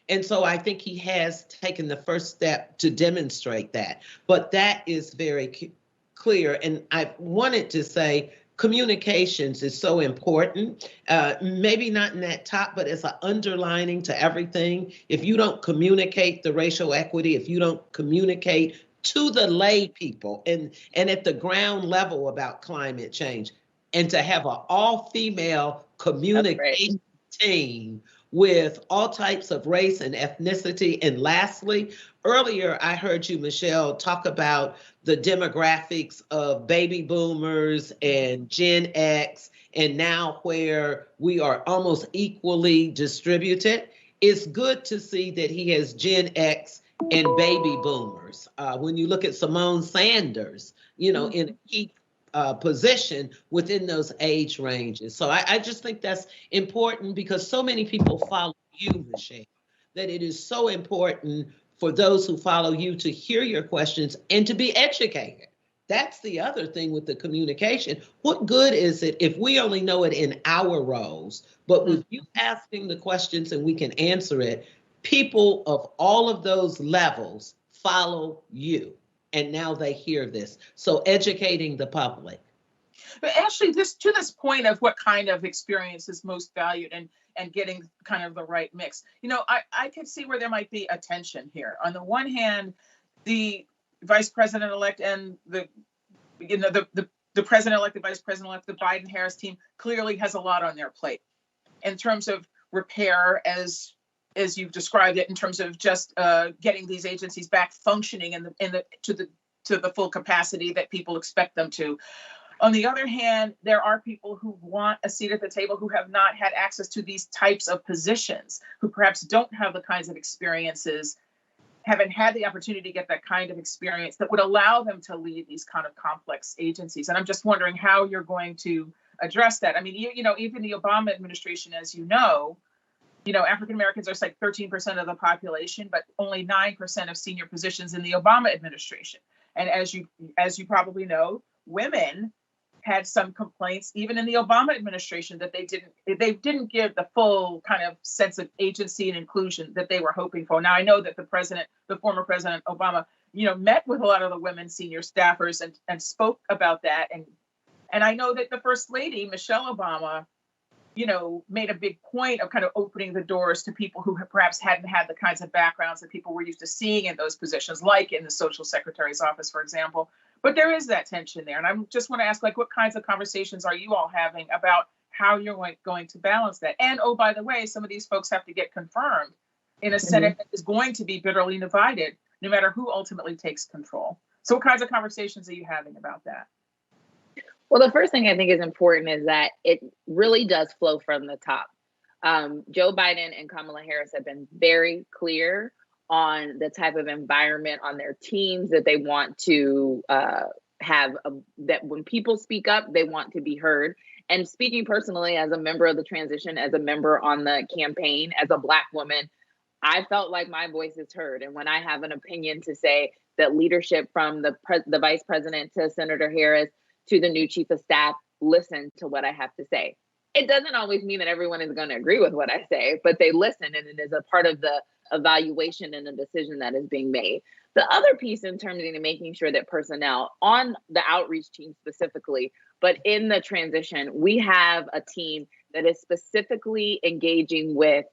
And so I think he has taken the first step to demonstrate that. But that is very clear. And I wanted to say communications is so important, maybe not in that top, but as an underlining to everything. If you don't communicate the racial equity, if you don't communicate to the lay people and at the ground level about climate change, and to have an all-female communication team with all types of race and ethnicity. And lastly, earlier I heard you, Michelle, talk about the demographics of baby boomers and Gen X, and now where we are almost equally distributed. It's good to see that he has Gen X and baby boomers. When you look at Simone Sanders, you know, in a key position within those age ranges. So I just think that's important because so many people follow you, Michelle, that it is so important for those who follow you to hear your questions and to be educated. That's the other thing with the communication. What good is it if we only know it in our roles, but with you asking the questions and we can answer it, people of all of those levels follow you. And now they hear this. So educating the public. But actually, to this point of what kind of experience is most valued and getting kind of the right mix, you know, I could see where there might be a tension here. On the one hand, the vice president-elect and the president-elect, the vice president-elect, the Biden-Harris team clearly has a lot on their plate in terms of repair, as you've described it, in terms of just getting these agencies back functioning to the full capacity that people expect them to. On the other hand, there are people who want a seat at the table who have not had access to these types of positions, who perhaps don't have the kinds of experiences, haven't had the opportunity to get that kind of experience that would allow them to lead these kind of complex agencies. And I'm just wondering how you're going to address that. I mean, you know, even the Obama administration, as you know, African Americans are like 13% of the population, but only 9% of senior positions in the Obama administration. And as you probably know, women had some complaints even in the Obama administration that they didn't give the full kind of sense of agency and inclusion that they were hoping for. Now I know that the former President Obama, met with a lot of the women senior staffers and spoke about that. And I know that the First Lady, Michelle Obama, made a big point of kind of opening the doors to people who perhaps hadn't had the kinds of backgrounds that people were used to seeing in those positions, like in the social secretary's office, for example. But there is that tension there. And I just want to ask, what kinds of conversations are you all having about how you're going to balance that? And, oh, by the way, some of these folks have to get confirmed in a Senate that is going to be bitterly divided, no matter who ultimately takes control. So what kinds of conversations are you having about that? Well, the first thing I think is important is that it really does flow from the top. Joe Biden and Kamala Harris have been very clear on the type of environment on their teams that they want to have, that when people speak up, they want to be heard. And speaking personally as a member of the transition, as a member on the campaign, as a Black woman, I felt like my voice is heard. And when I have an opinion to say, that leadership from the vice president to Senator Harris to the new chief of staff, listen to what I have to say. It doesn't always mean that everyone is going to agree with what I say, but they listen, and it is a part of the evaluation and the decision that is being made. The other piece in terms of making sure that personnel on the outreach team specifically, but in the transition, we have a team that is specifically engaging with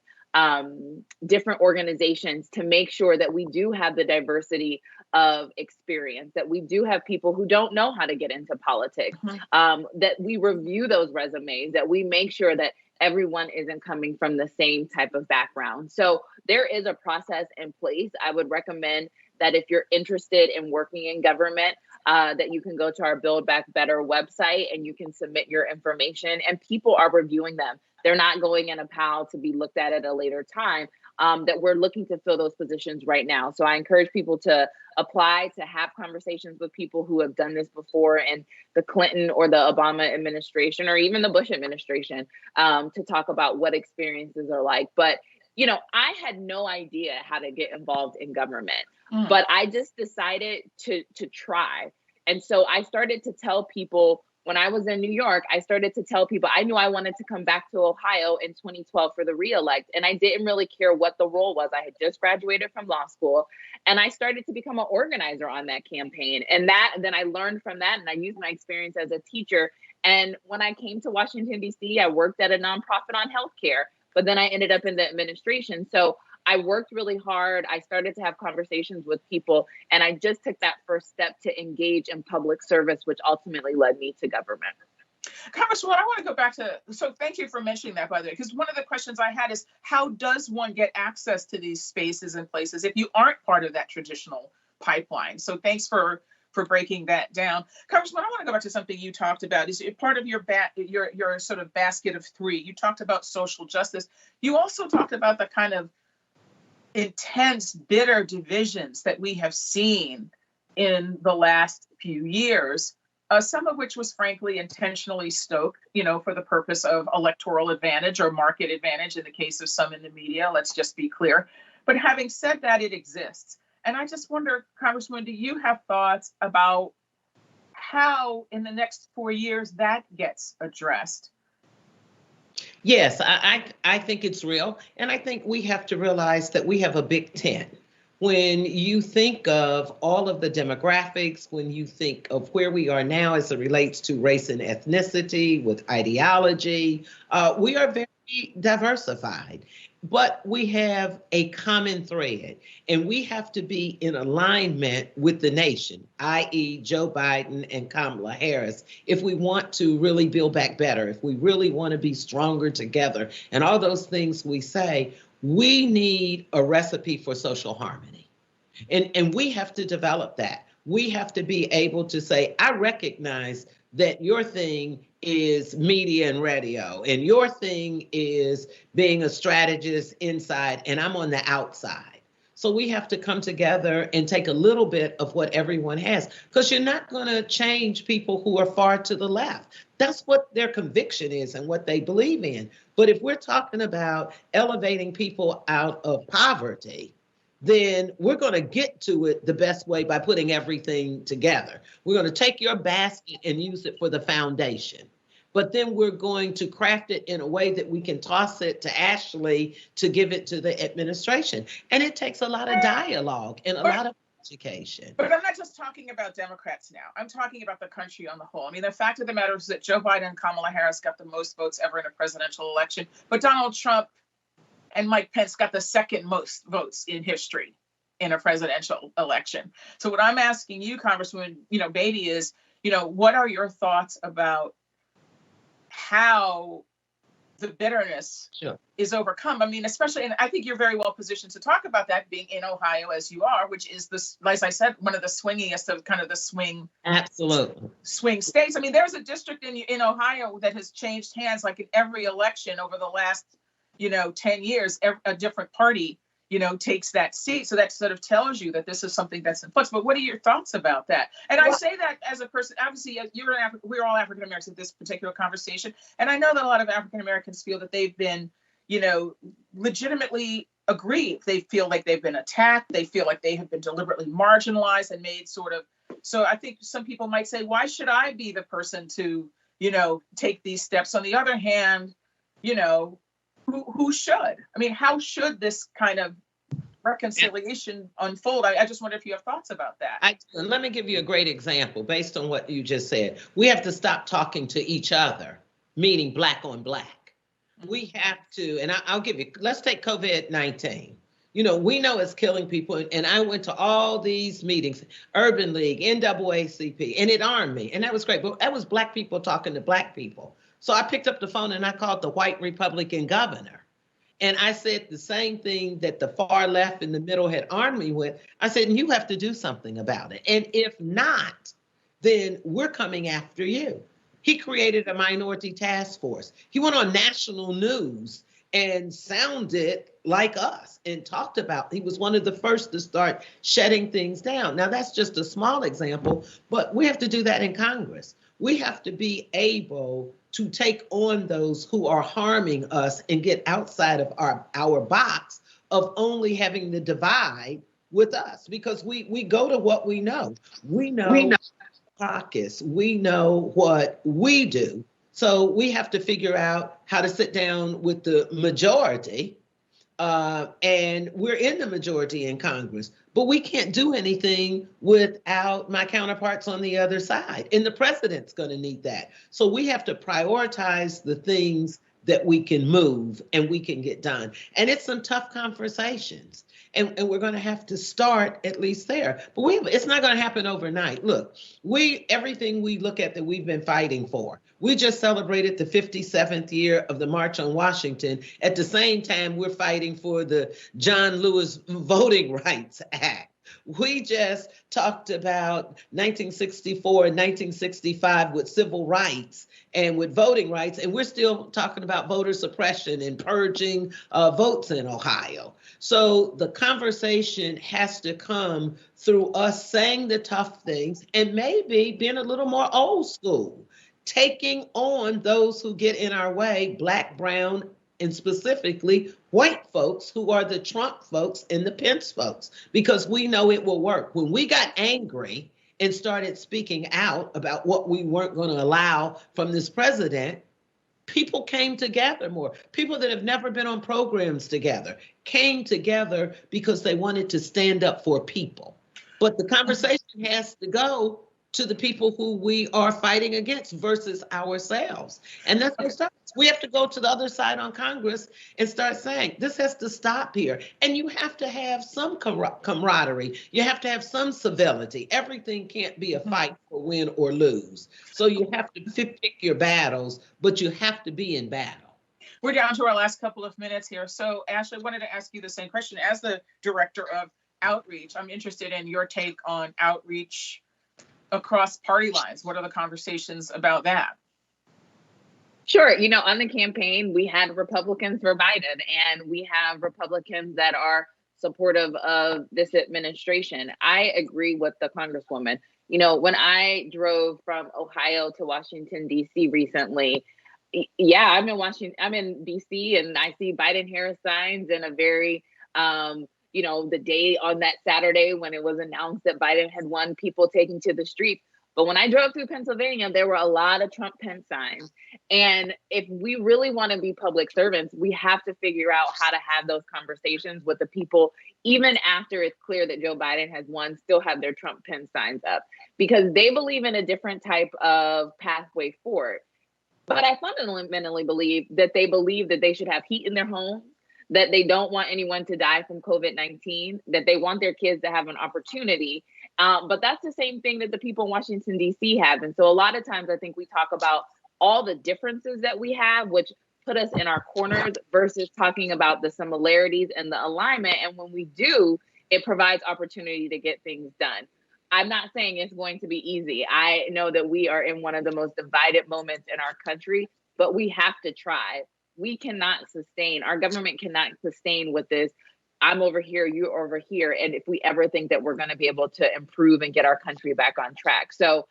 different organizations to make sure that we do have the diversity of experience, that we do have people who don't know how to get into politics, that we review those resumes, that we make sure that everyone isn't coming from the same type of background. So there is a process in place. I would recommend that if you're interested in working in government, that you can go to our Build Back Better website and you can submit your information, and people are reviewing them. They're not going in a pile to be looked at a later time. That we're looking to fill those positions right now. So I encourage people to apply, to have conversations with people who have done this before in the Clinton or the Obama administration, or even the Bush administration, to talk about what experiences are like. But, you know, I had no idea how to get involved in government, but I just decided to try. And so I started to tell people, when I was in New York, I started to tell people I knew I wanted to come back to Ohio in 2012 for the re-elect. And I didn't really care what the role was. I had just graduated from law school, and I started to become an organizer on that campaign. And then I learned from that, and I used my experience as a teacher. And when I came to Washington, D.C., I worked at a nonprofit on healthcare, but then I ended up in the administration. So I worked really hard. I started to have conversations with people, and I just took that first step to engage in public service, which ultimately led me to government. Congresswoman, I want to go back to, so thank you for mentioning that, by the way, because one of the questions I had is, how does one get access to these spaces and places if you aren't part of that traditional pipeline? So thanks for breaking that down. Congresswoman, I want to go back to something you talked about. Is part of your sort of basket of three. You talked about social justice. You also talked about the kind of intense, bitter divisions that we have seen in the last few years, some of which was frankly intentionally stoked, for the purpose of electoral advantage or market advantage in the case of some in the media, let's just be clear. But having said that, it exists. And I just wonder, Congresswoman, do you have thoughts about how in the next 4 years that gets addressed? Yes, I think it's real. And I think we have to realize that we have a big tent. When you think of all of the demographics, when you think of where we are now as it relates to race and ethnicity, with ideology, we are very diversified. But we have a common thread, and we have to be in alignment with the nation, i.e. Joe Biden and Kamala Harris, if we want to really build back better, if we really want to be stronger together, and all those things we say, we need a recipe for social harmony. And we have to develop that. We have to be able to say, I recognize that your thing is media and radio, and your thing is being a strategist inside, and I'm on the outside. So we have to come together and take a little bit of what everyone has, because you're not going to change people who are far to the left. That's what their conviction is and what they believe in. But if we're talking about elevating people out of poverty, then we're going to get to it the best way by putting everything together. We're going to take your basket and use it for the foundation. But then we're going to craft it in a way that we can toss it to Ashley to give it to the administration. And it takes a lot of dialogue and a lot of education. But I'm not just talking about Democrats now. I'm talking about the country on the whole. I mean, the fact of the matter is that Joe Biden and Kamala Harris got the most votes ever in a presidential election, but Donald Trump and Mike Pence got the second most votes in history in a presidential election. So what I'm asking you, Congresswoman, Beatty, is, what are your thoughts about how the bitterness is overcome? I mean, especially, and I think you're very well positioned to talk about that, being in Ohio as you are, which is this, like I said, one of the swingiest of kind of the swing states. I mean, there's a district in Ohio that has changed hands like in every election over the last 10 years, a different party, takes that seat. So that sort of tells you that this is something that's in flux. But what are your thoughts about that? And I say that as a person, obviously, we're all African Americans in this particular conversation. And I know that a lot of African Americans feel that they've been, legitimately aggrieved. They feel like they've been attacked. They feel like they have been deliberately marginalized and made sort of. So I think some people might say, why should I be the person to, take these steps? On the other hand, who should? I mean, how should this kind of reconciliation unfold? I just wonder if you have thoughts about that. Let me give you a great example based on what you just said. We have to stop talking to each other, meaning black on black. We have to, and I'll give you, let's take COVID-19. We know it's killing people. And I went to all these meetings, Urban League, NAACP, and it armed me. And that was great. But that was black people talking to black people. So I picked up the phone and I called the white Republican governor. And I said the same thing that the far left and the middle had armed me with. I said, you have to do something about it. And if not, then we're coming after you. He created a minority task force. He went on national news and sounded like us and talked about, he was one of the first to start shutting things down. Now, that's just a small example, but we have to do that in Congress. We have to be able to take on those who are harming us and get outside of our box of only having to divide with us, because we go to what we know. We know caucus. We know what we do. So we have to figure out how to sit down with the majority. And we're in the majority in Congress, but we can't do anything without my counterparts on the other side. And the president's going to need that. So we have to prioritize the things that we can move and we can get done. And it's some tough conversations. And we're going to have to start at least there. But it's not going to happen overnight. Look, everything we look at that we've been fighting for. We just celebrated the 57th year of the March on Washington. At the same time, we're fighting for the John Lewis Voting Rights Act. We just talked about 1964 and 1965 with civil rights and with voting rights, and we're still talking about voter suppression and purging votes in Ohio. So the conversation has to come through us saying the tough things and maybe being a little more old school, taking on those who get in our way, Black, brown, and specifically white folks who are the Trump folks and the Pence folks, because we know it will work. When we got angry and started speaking out about what we weren't going to allow from this president, people came together more. People that have never been on programs together came together because they wanted to stand up for people. But the conversation has to go to the people who we are fighting against versus ourselves. And that's what starts. We have to go to the other side on Congress and start saying, this has to stop here. And you have to have some camaraderie. You have to have some civility. Everything can't be a fight for win or lose. So you have to pick your battles, but you have to be in battle. We're down to our last couple of minutes here. So Ashley, I wanted to ask you the same question. As the director of outreach, I'm interested in your take on outreach across party lines. What are the conversations about that? Sure. You know, on the campaign, we had Republicans for Biden, and we have Republicans that are supportive of this administration. I agree with the Congresswoman. You know, when I drove from Ohio to Washington, D.C. recently, yeah, I'm in D.C. and I see Biden-Harris signs in a very, you know, the day on that Saturday when it was announced that Biden had won, people taking to the streets. But when I drove through Pennsylvania, there were a lot of Trump-Pence signs. And if we really want to be public servants, we have to figure out how to have those conversations with the people, even after it's clear that Joe Biden has won, still have their Trump-Pence signs up, because they believe in a different type of pathway forward. But I fundamentally believe that they should have heat in their homes, that they don't want anyone to die from COVID-19, that they want their kids to have an opportunity. But that's the same thing that the people in Washington, D.C. have. And so a lot of times I think we talk about all the differences that we have, which put us in our corners, versus talking about the similarities and the alignment. And when we do, it provides opportunity to get things done. I'm not saying it's going to be easy. I know that we are in one of the most divided moments in our country, but we have to try. We cannot sustain, our government cannot sustain with this, I'm over here, you're over here. And if we ever think that we're going to be able to improve and get our country back on track. So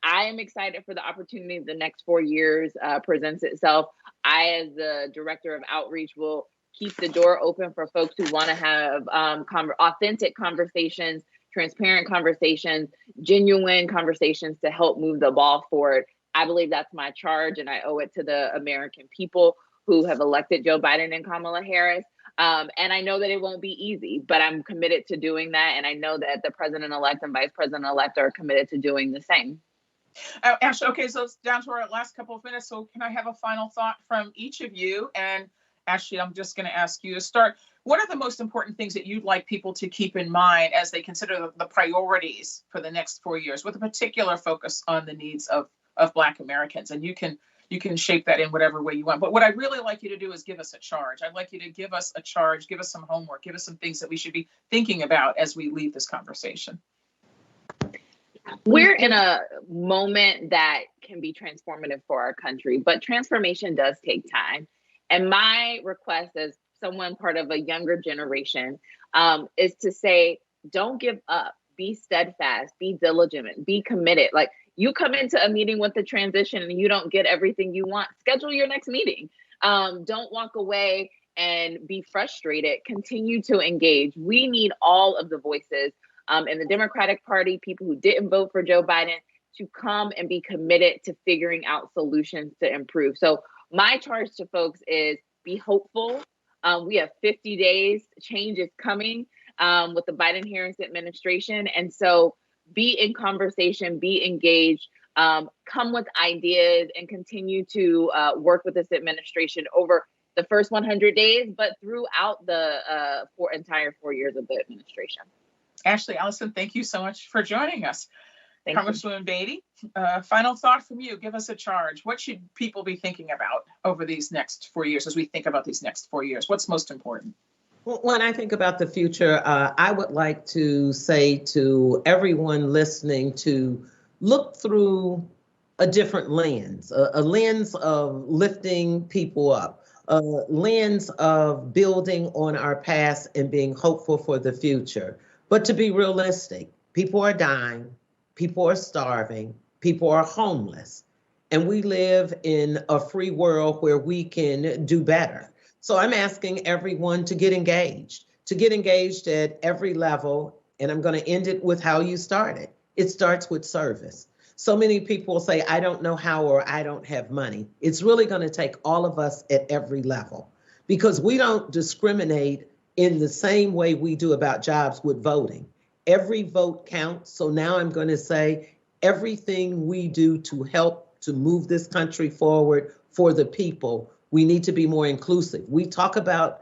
I am excited for the opportunity the next 4 years presents itself. I, as the director of outreach, will keep the door open for folks who want to have authentic conversations, transparent conversations, genuine conversations to help move the ball forward. I believe that's my charge, and I owe it to the American people who have elected Joe Biden and Kamala Harris. And I know that it won't be easy, but I'm committed to doing that. And I know that the president-elect and vice president-elect are committed to doing the same. Ashley, okay, so it's down to our last couple of minutes. So can I have a final thought from each of you? And Ashley, I'm just going to ask you to start. What are the most important things that you'd like people to keep in mind as they consider the priorities for the next 4 years, with a particular focus on the needs of Black Americans? And you can you can shape that in whatever way you want. But what I'd really like you to do is give us a charge. I'd like you to give us a charge, give us some homework, give us some things that we should be thinking about as we leave this conversation. We're in a moment that can be transformative for our country, but transformation does take time. And my request as someone part of a younger generation is to say, don't give up, be steadfast, be diligent, be committed. Like, you come into a meeting with the transition and you don't get everything you want, schedule your next meeting. Don't walk away and be frustrated, continue to engage. We need all of the voices in the Democratic Party, people who didn't vote for Joe Biden, to come and be committed to figuring out solutions to improve. So my charge to folks is be hopeful. We have 50 days. Change is coming with the Biden-Harris administration. And so be in conversation, be engaged, come with ideas, and continue to work with this administration over the first 100 days, but throughout the entire 4 years of the administration. Ashley, Allison, thank you so much for joining us. Thank you. Congresswoman Beatty, final thought from you. Give us a charge. What should people be thinking about over these next 4 years as we think about these next 4 years? What's most important? When I think about the future, I would like to say to everyone listening to look through a different lens, a lens of lifting people up, a lens of building on our past and being hopeful for the future. But to be realistic, people are dying, people are starving, people are homeless, and we live in a free world where we can do better. So I'm asking everyone to get engaged at every level. And I'm going to end it with how you started. It starts with service. So many people say, I don't know how, or I don't have money. It's really going to take all of us at every level, because we don't discriminate in the same way we do about jobs with voting. Every vote counts. So now I'm going to say everything we do to help to move this country forward for the people, we need to be more inclusive. We talk about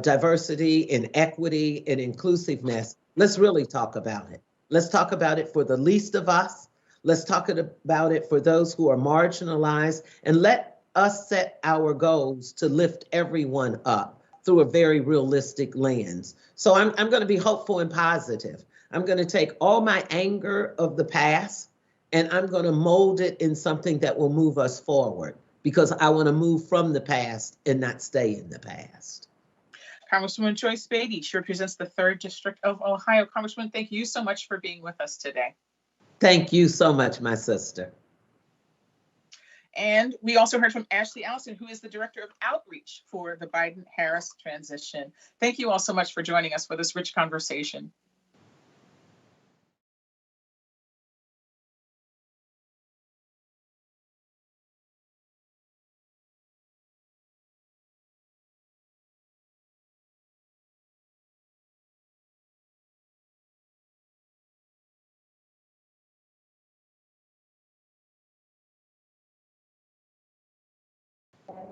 diversity and equity and inclusiveness. Let's really talk about it. Let's talk about it for the least of us. Let's talk about it for those who are marginalized, and let us set our goals to lift everyone up through a very realistic lens. So I'm going to be hopeful and positive. I'm going to take all my anger of the past and I'm going to mold it in something that will move us forward, because I want to move from the past and not stay in the past. Congresswoman Joyce Beatty, she represents the 3rd District of Ohio. Congresswoman, thank you so much for being with us today. Thank you so much, my sister. And we also heard from Ashley Allison, who is the Director of Outreach for the Biden-Harris transition. Thank you all so much for joining us for this rich conversation.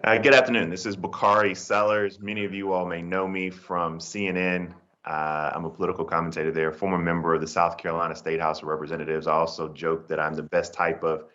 Good afternoon. This is Bakari Sellers. Many of you all may know me from CNN. I'm a political commentator there, former member of the South Carolina State House of Representatives. I also joke that I'm the best type of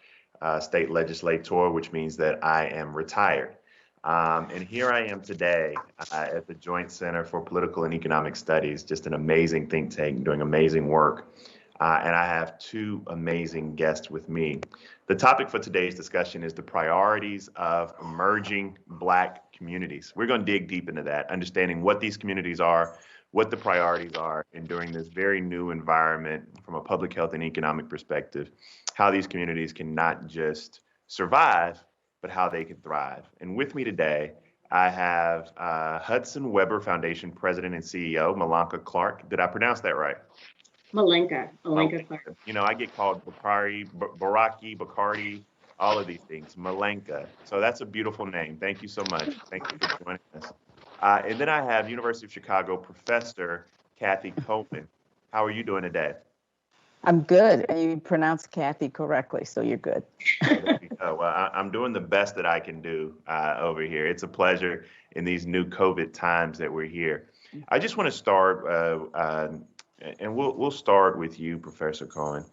state legislator, which means that I am retired. And here I am today at the Joint Center for Political and Economic Studies, just an amazing think tank doing amazing work. And I have 2 amazing guests with me. The topic for today's discussion is the priorities of emerging Black communities. We're going to dig deep into that, understanding what these communities are, what the priorities are, and during this very new environment from a public health and economic perspective, how these communities can not just survive, but how they can thrive. And with me today, I have Hudson Weber Foundation President and CEO, Malanka Clark. Did I pronounce that right? Malanka Clark. You know, I get called Bakari, Baraki, Bacardi, all of these things, Malanka. So that's a beautiful name. Thank you so much. Thank you for joining us. And then I have University of Chicago Professor Kathy Coleman. How are you doing today? I'm good. And you pronounced Kathy correctly, so you're good. Well, I'm doing the best that I can do over here. It's a pleasure in these new COVID times that we're here. I just want to start, and we'll start with you, Professor Cohen.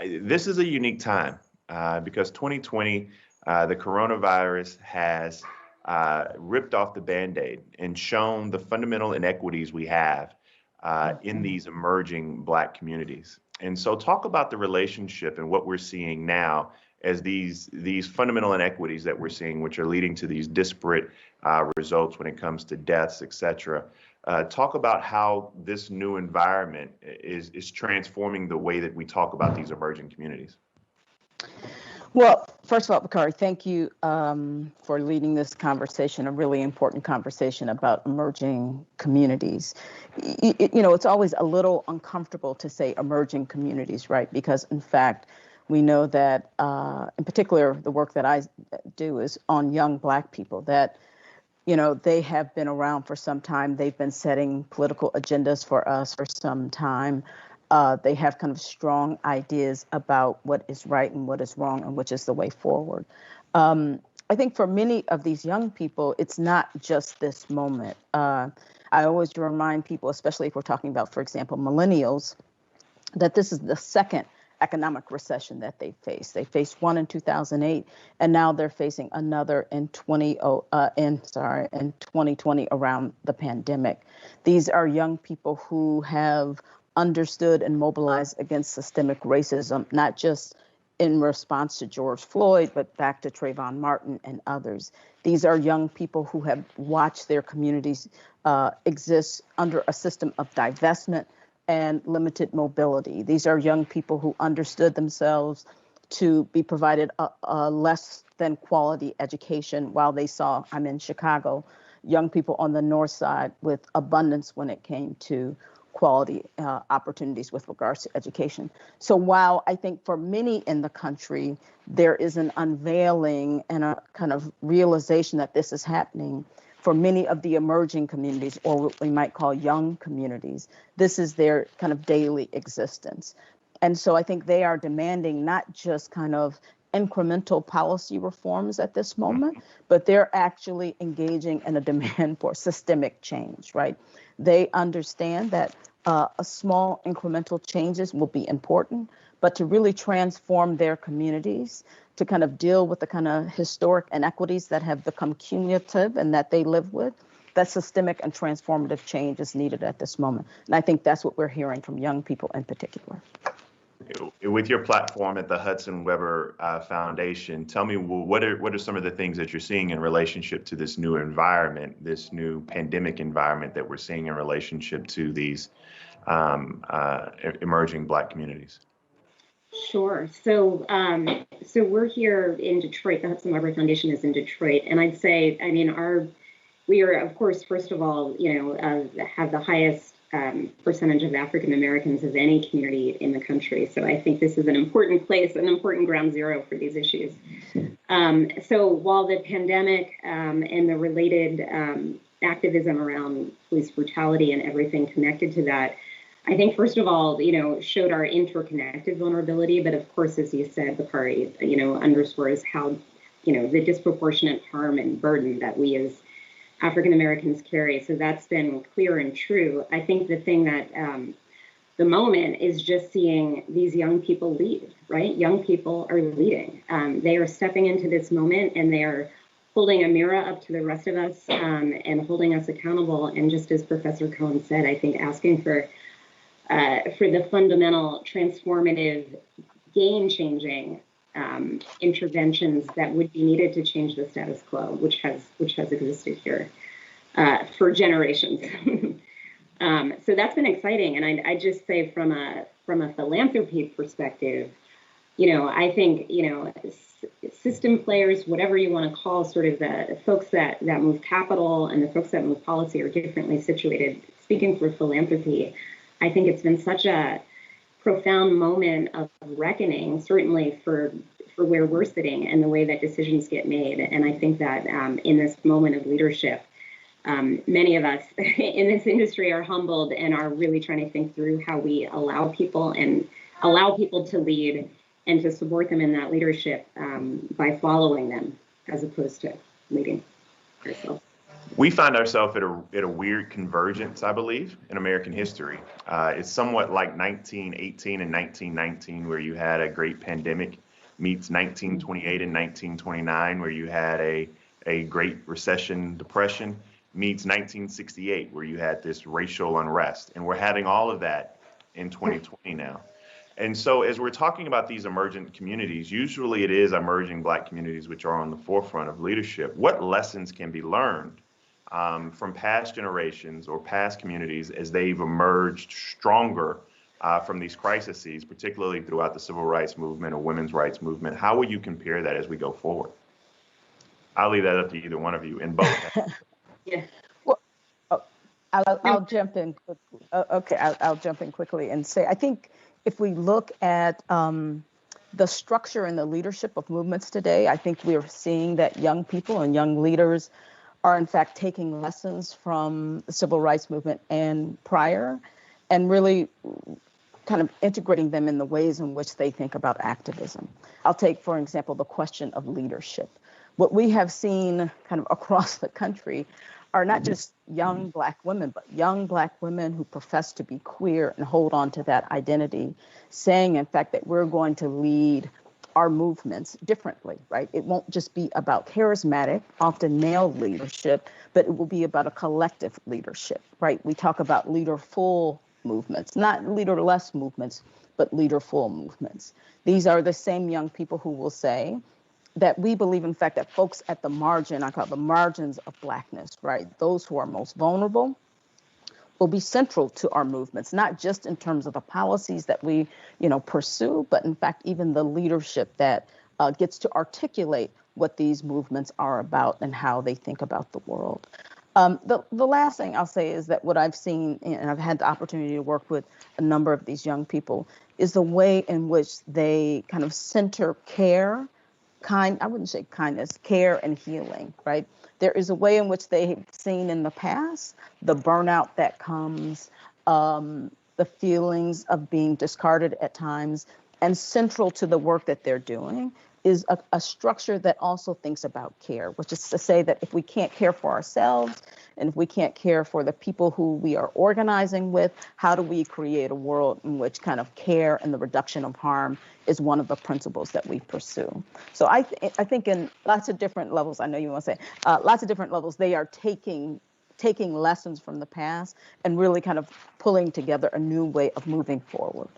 This is a unique time. because 2020, the coronavirus has ripped off the Band-Aid and shown the fundamental inequities we have in these emerging Black communities. And so talk about the relationship and what we're seeing now as these fundamental inequities that we're seeing, which are leading to these disparate results when it comes to deaths, et cetera. Talk about how this new environment is transforming the way that we talk about these emerging communities. Well, first of all, Bakari, thank you for leading this conversation, a really important conversation about emerging communities. It's always a little uncomfortable to say emerging communities, right? Because in fact, we know that, in particular, the work that I do is on young Black people that, they have been around for some time. They've been setting political agendas for us for some time. They have kind of strong ideas about what is right and what is wrong and which is the way forward. I think for many of these young people, it's not just this moment. I always remind people, especially if we're talking about, for example, millennials, that this is the second economic recession that they face. They faced one in 2008, and now they're facing another in 2020 around the pandemic. These are young people who have understood and mobilized against systemic racism, not just in response to George Floyd, but back to Trayvon Martin and others. These are young people who have watched their communities exist under a system of divestment and limited mobility. These are young people who understood themselves to be provided a less than quality education while they saw, I'm in Chicago, young people on the north side with abundance when it came to quality opportunities with regards to education. So while I think for many in the country, there is an unveiling and a kind of realization that this is happening, for many of the emerging communities, or what we might call young communities, this is their kind of daily existence. And so I think they are demanding not just kind of incremental policy reforms at this moment, but they're actually engaging in a demand for systemic change, right? They understand that a small incremental changes will be important, but to really transform their communities, to kind of deal with the kind of historic inequities that have become cumulative and that they live with, that systemic and transformative change is needed at this moment. And I think that's what we're hearing from young people in particular. With your platform at the Hudson Weber Foundation, tell me, what are some of the things that you're seeing in relationship to this new environment, this new pandemic environment that we're seeing in relationship to these emerging Black communities? Sure. So we're here in Detroit. The Hudson Weber Foundation is in Detroit, and I'd say, we are, of course, first of all, have the highest percentage of African Americans of any community in the country. So I think this is an important place, an important ground zero for these issues. So while the pandemic and the related activism around police brutality and everything connected to that, I think, first of all, showed our interconnected vulnerability, but of course, as you said, Bakari, underscores how, the disproportionate harm and burden that we as African Americans carry. So that's been clear and true. I think the thing that the moment is just seeing these young people lead, right? Young people are leading. They are stepping into this moment and they are holding a mirror up to the rest of us and holding us accountable. And just as Professor Cohen said, I think asking for the fundamental transformative, game-changing interventions that would be needed to change the status quo, which has existed here for generations. So that's been exciting, and I just say from a philanthropy perspective, I think system players, whatever you want to call sort of the folks that move capital and the folks that move policy are differently situated. Speaking for philanthropy, I think it's been such a profound moment of reckoning, certainly for where we're sitting and the way that decisions get made. And I think that in this moment of leadership, many of us in this industry are humbled and are really trying to think through how we allow people to lead and to support them in that leadership by following them as opposed to leading ourselves. We find ourselves at a weird convergence, I believe, in American history. It's somewhat like 1918 and 1919, where you had a great pandemic meets 1928 and 1929, where you had a Great Recession, Depression, meets 1968, where you had this racial unrest. And we're having all of that in 2020 now. And so as we're talking about these emergent communities, usually it is emerging Black communities which are on the forefront of leadership. What lessons can be learned from past generations or past communities as they've emerged stronger from these crises, particularly throughout the civil rights movement or women's rights movement? How will you compare that as we go forward? I'll leave that up to either one of you in both. Yeah. Well, I'll jump in quickly. Okay, I'll jump in quickly and say, I think if we look at the structure and the leadership of movements today, I think we're seeing that young people and young leaders are in fact taking lessons from the civil rights movement and prior, and really kind of integrating them in the ways in which they think about activism. I'll take, for example, the question of leadership. What we have seen kind of across the country are not just young Black women, but young Black women who profess to be queer and hold on to that identity, saying, in fact, that we're going to lead our movements differently, right? It won't just be about charismatic, often male leadership, but it will be about a collective leadership, right? We talk about leaderful movements, not leaderless movements, but leaderful movements. These are the same young people who will say that we believe, in fact, that folks at the margin, I call it the margins of Blackness, right? Those who are most vulnerable will be central to our movements, not just in terms of the policies that we, pursue, but in fact, even the leadership that gets to articulate what these movements are about and how they think about the world. The last thing I'll say is that what I've seen, and I've had the opportunity to work with a number of these young people, is the way in which they kind of center care, I wouldn't say kindness, care and healing, right? There is a way in which they've seen in the past the burnout that comes, the feelings of being discarded at times, and central to the work that they're doing is a structure that also thinks about care, which is to say that if we can't care for ourselves and if we can't care for the people who we are organizing with, how do we create a world in which kind of care and the reduction of harm is one of the principles that we pursue? So I think in lots of different levels, I know you want to say, lots of different levels, they are taking lessons from the past and really kind of pulling together a new way of moving forward.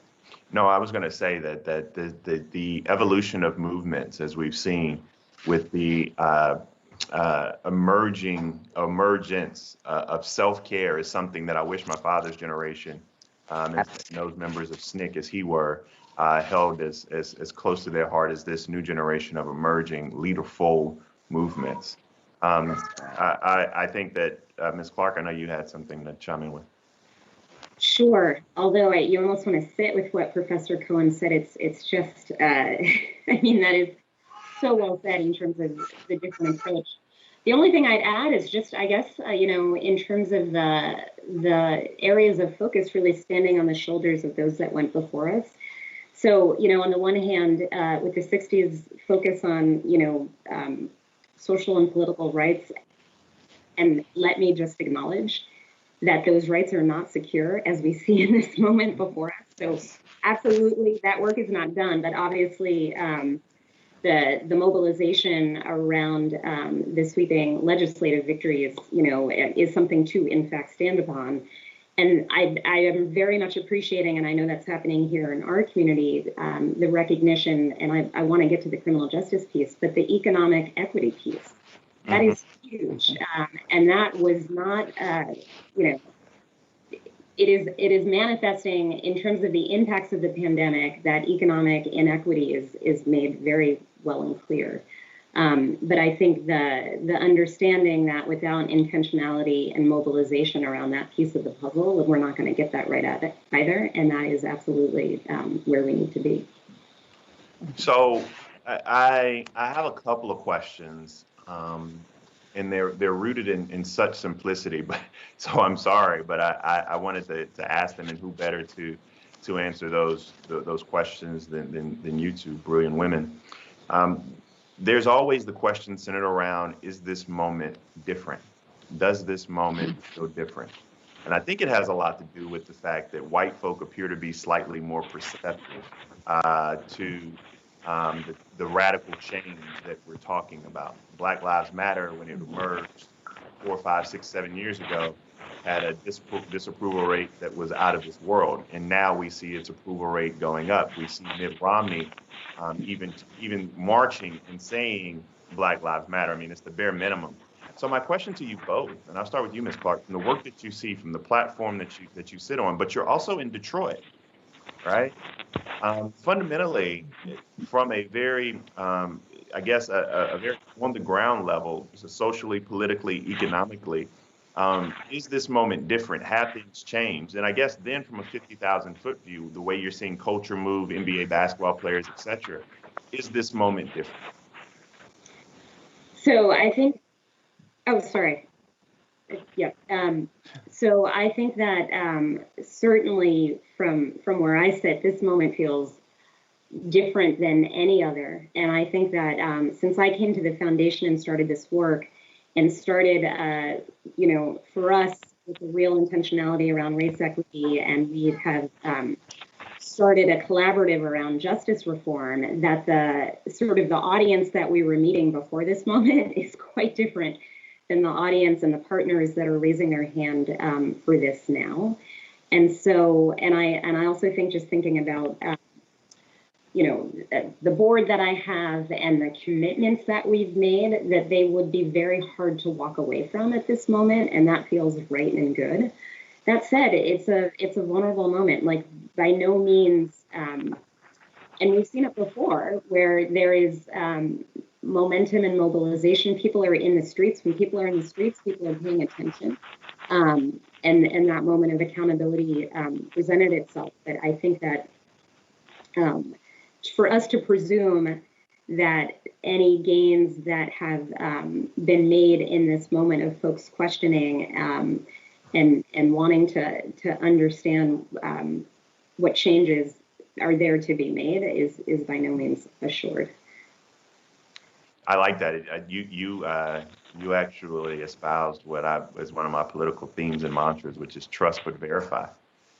No, I was going to say that the evolution of movements, as we've seen with the emergence of self-care, is something that I wish my father's generation and those members of SNCC as he were held as close to their heart as this new generation of emerging leaderful movements. I think that Ms. Clark, I know you had something to chime in with. Sure. Although you almost want to sit with what Professor Cohen said. It's just, I mean, that is so well said in terms of the different approach. The only thing I'd add is just, I guess, in terms of the areas of focus, really standing on the shoulders of those that went before us. So, on the one hand, with the 60s focus on, social and political rights, and let me just acknowledge that those rights are not secure, as we see in this moment before us. So absolutely, that work is not done, but obviously the mobilization around the sweeping legislative victory is something to, in fact, stand upon. And I am very much appreciating, and I know that's happening here in our community, the recognition, and I want to get to the criminal justice piece, but the economic equity piece. That is huge, and that was not, it is manifesting in terms of the impacts of the pandemic. That economic inequity is made very well and clear. But I think the understanding that without intentionality and mobilization around that piece of the puzzle, we're not going to get that right at it either, and that is absolutely where we need to be. So I have a couple of questions. And they're rooted in such simplicity, but so I'm sorry, but I wanted to ask them, and who better to answer those questions than you two brilliant women. There's always the question centered around, is this moment different? Does this moment feel different? And I think it has a lot to do with the fact that white folk appear to be slightly more perceptive to the radical change that we're talking about. Black Lives Matter, when it emerged 4, 5, 6, 7 years ago, had a disapproval rate that was out of this world, and now we see its approval rate going up. We see Mitt Romney even marching and saying Black Lives Matter. I mean, it's the bare minimum. So my question to you both, and I'll start with you, Ms. Clark, from the work that you see, from the platform that you sit on, but you're also in Detroit, right? Fundamentally, from a very, I guess, a very on the ground level, so socially, politically, economically, is this moment different? Have things changed? And I guess then from a 50,000-foot view, the way you're seeing culture move, NBA basketball players, et cetera, is this moment different? So I think, oh, sorry. Yeah. So I think that certainly from where I sit, this moment feels different than any other. And I think that since I came to the foundation and started this work and started, for us with a real intentionality around race equity, and we have started a collaborative around justice reform, that the sort of the audience that we were meeting before this moment is quite different than the audience and the partners that are raising their hand for this now. And so, and I also think, just thinking about, the board that I have and the commitments that we've made, that they would be very hard to walk away from at this moment, and that feels right and good. That said, it's a vulnerable moment. Like, by no means, and we've seen it before, where there is momentum and mobilization. People are in the streets. When people are in the streets, people are paying attention. And that moment of accountability presented itself. But I think that for us to presume that any gains that have been made in this moment of folks questioning and wanting to understand what changes are there to be made is by no means assured. I like that. You actually espoused what is one of my political themes and mantras, which is trust but verify.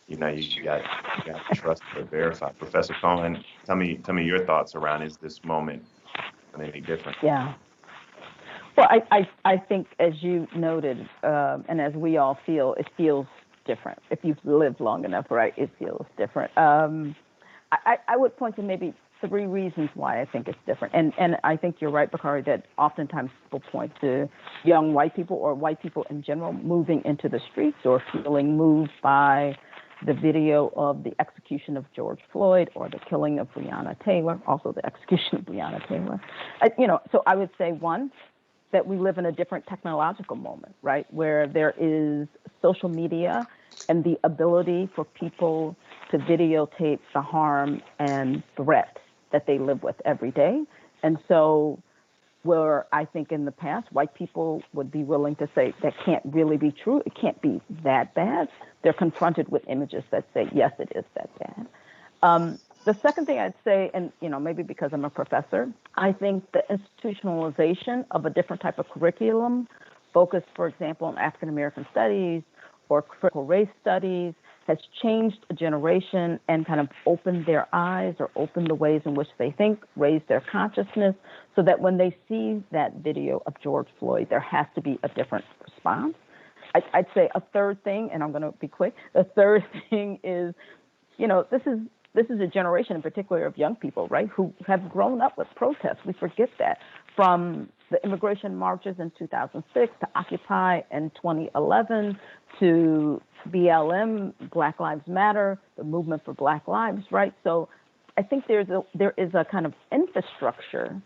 You got to trust but verify. Professor Cohen, tell me your thoughts around, is this moment any different? Yeah. Well, I think, as you noted, and as we all feel, it feels different. If you've lived long enough, right, it feels different. I would point to maybe 3 reasons why I think it's different. And I think you're right, Bakari, that oftentimes people point to young white people, or white people in general, moving into the streets or feeling moved by the video of the execution of George Floyd, or the killing of Breonna Taylor, also the execution of Breonna Taylor. So I would say, one, that we live in a different technological moment, right, where there is social media and the ability for people to videotape the harm and threat that they live with every day. And so, where I think in the past, white people would be willing to say that can't really be true, it can't be that bad, they're confronted with images that say, yes, it is that bad. The second thing I'd say, and maybe because I'm a professor, I think the institutionalization of a different type of curriculum focused, for example, on African American studies or critical race studies, has changed a generation and kind of opened their eyes, or opened the ways in which they think, raised their consciousness, so that when they see that video of George Floyd, there has to be a different response. I'd say a third thing, and I'm going to be quick. The third thing is, this is a generation in particular of young people, right, who have grown up with protests. We forget that, from the immigration marches in 2006 to Occupy in 2011 to BLM, Black Lives Matter, the movement for Black Lives, right? So I think there is a kind of infrastructure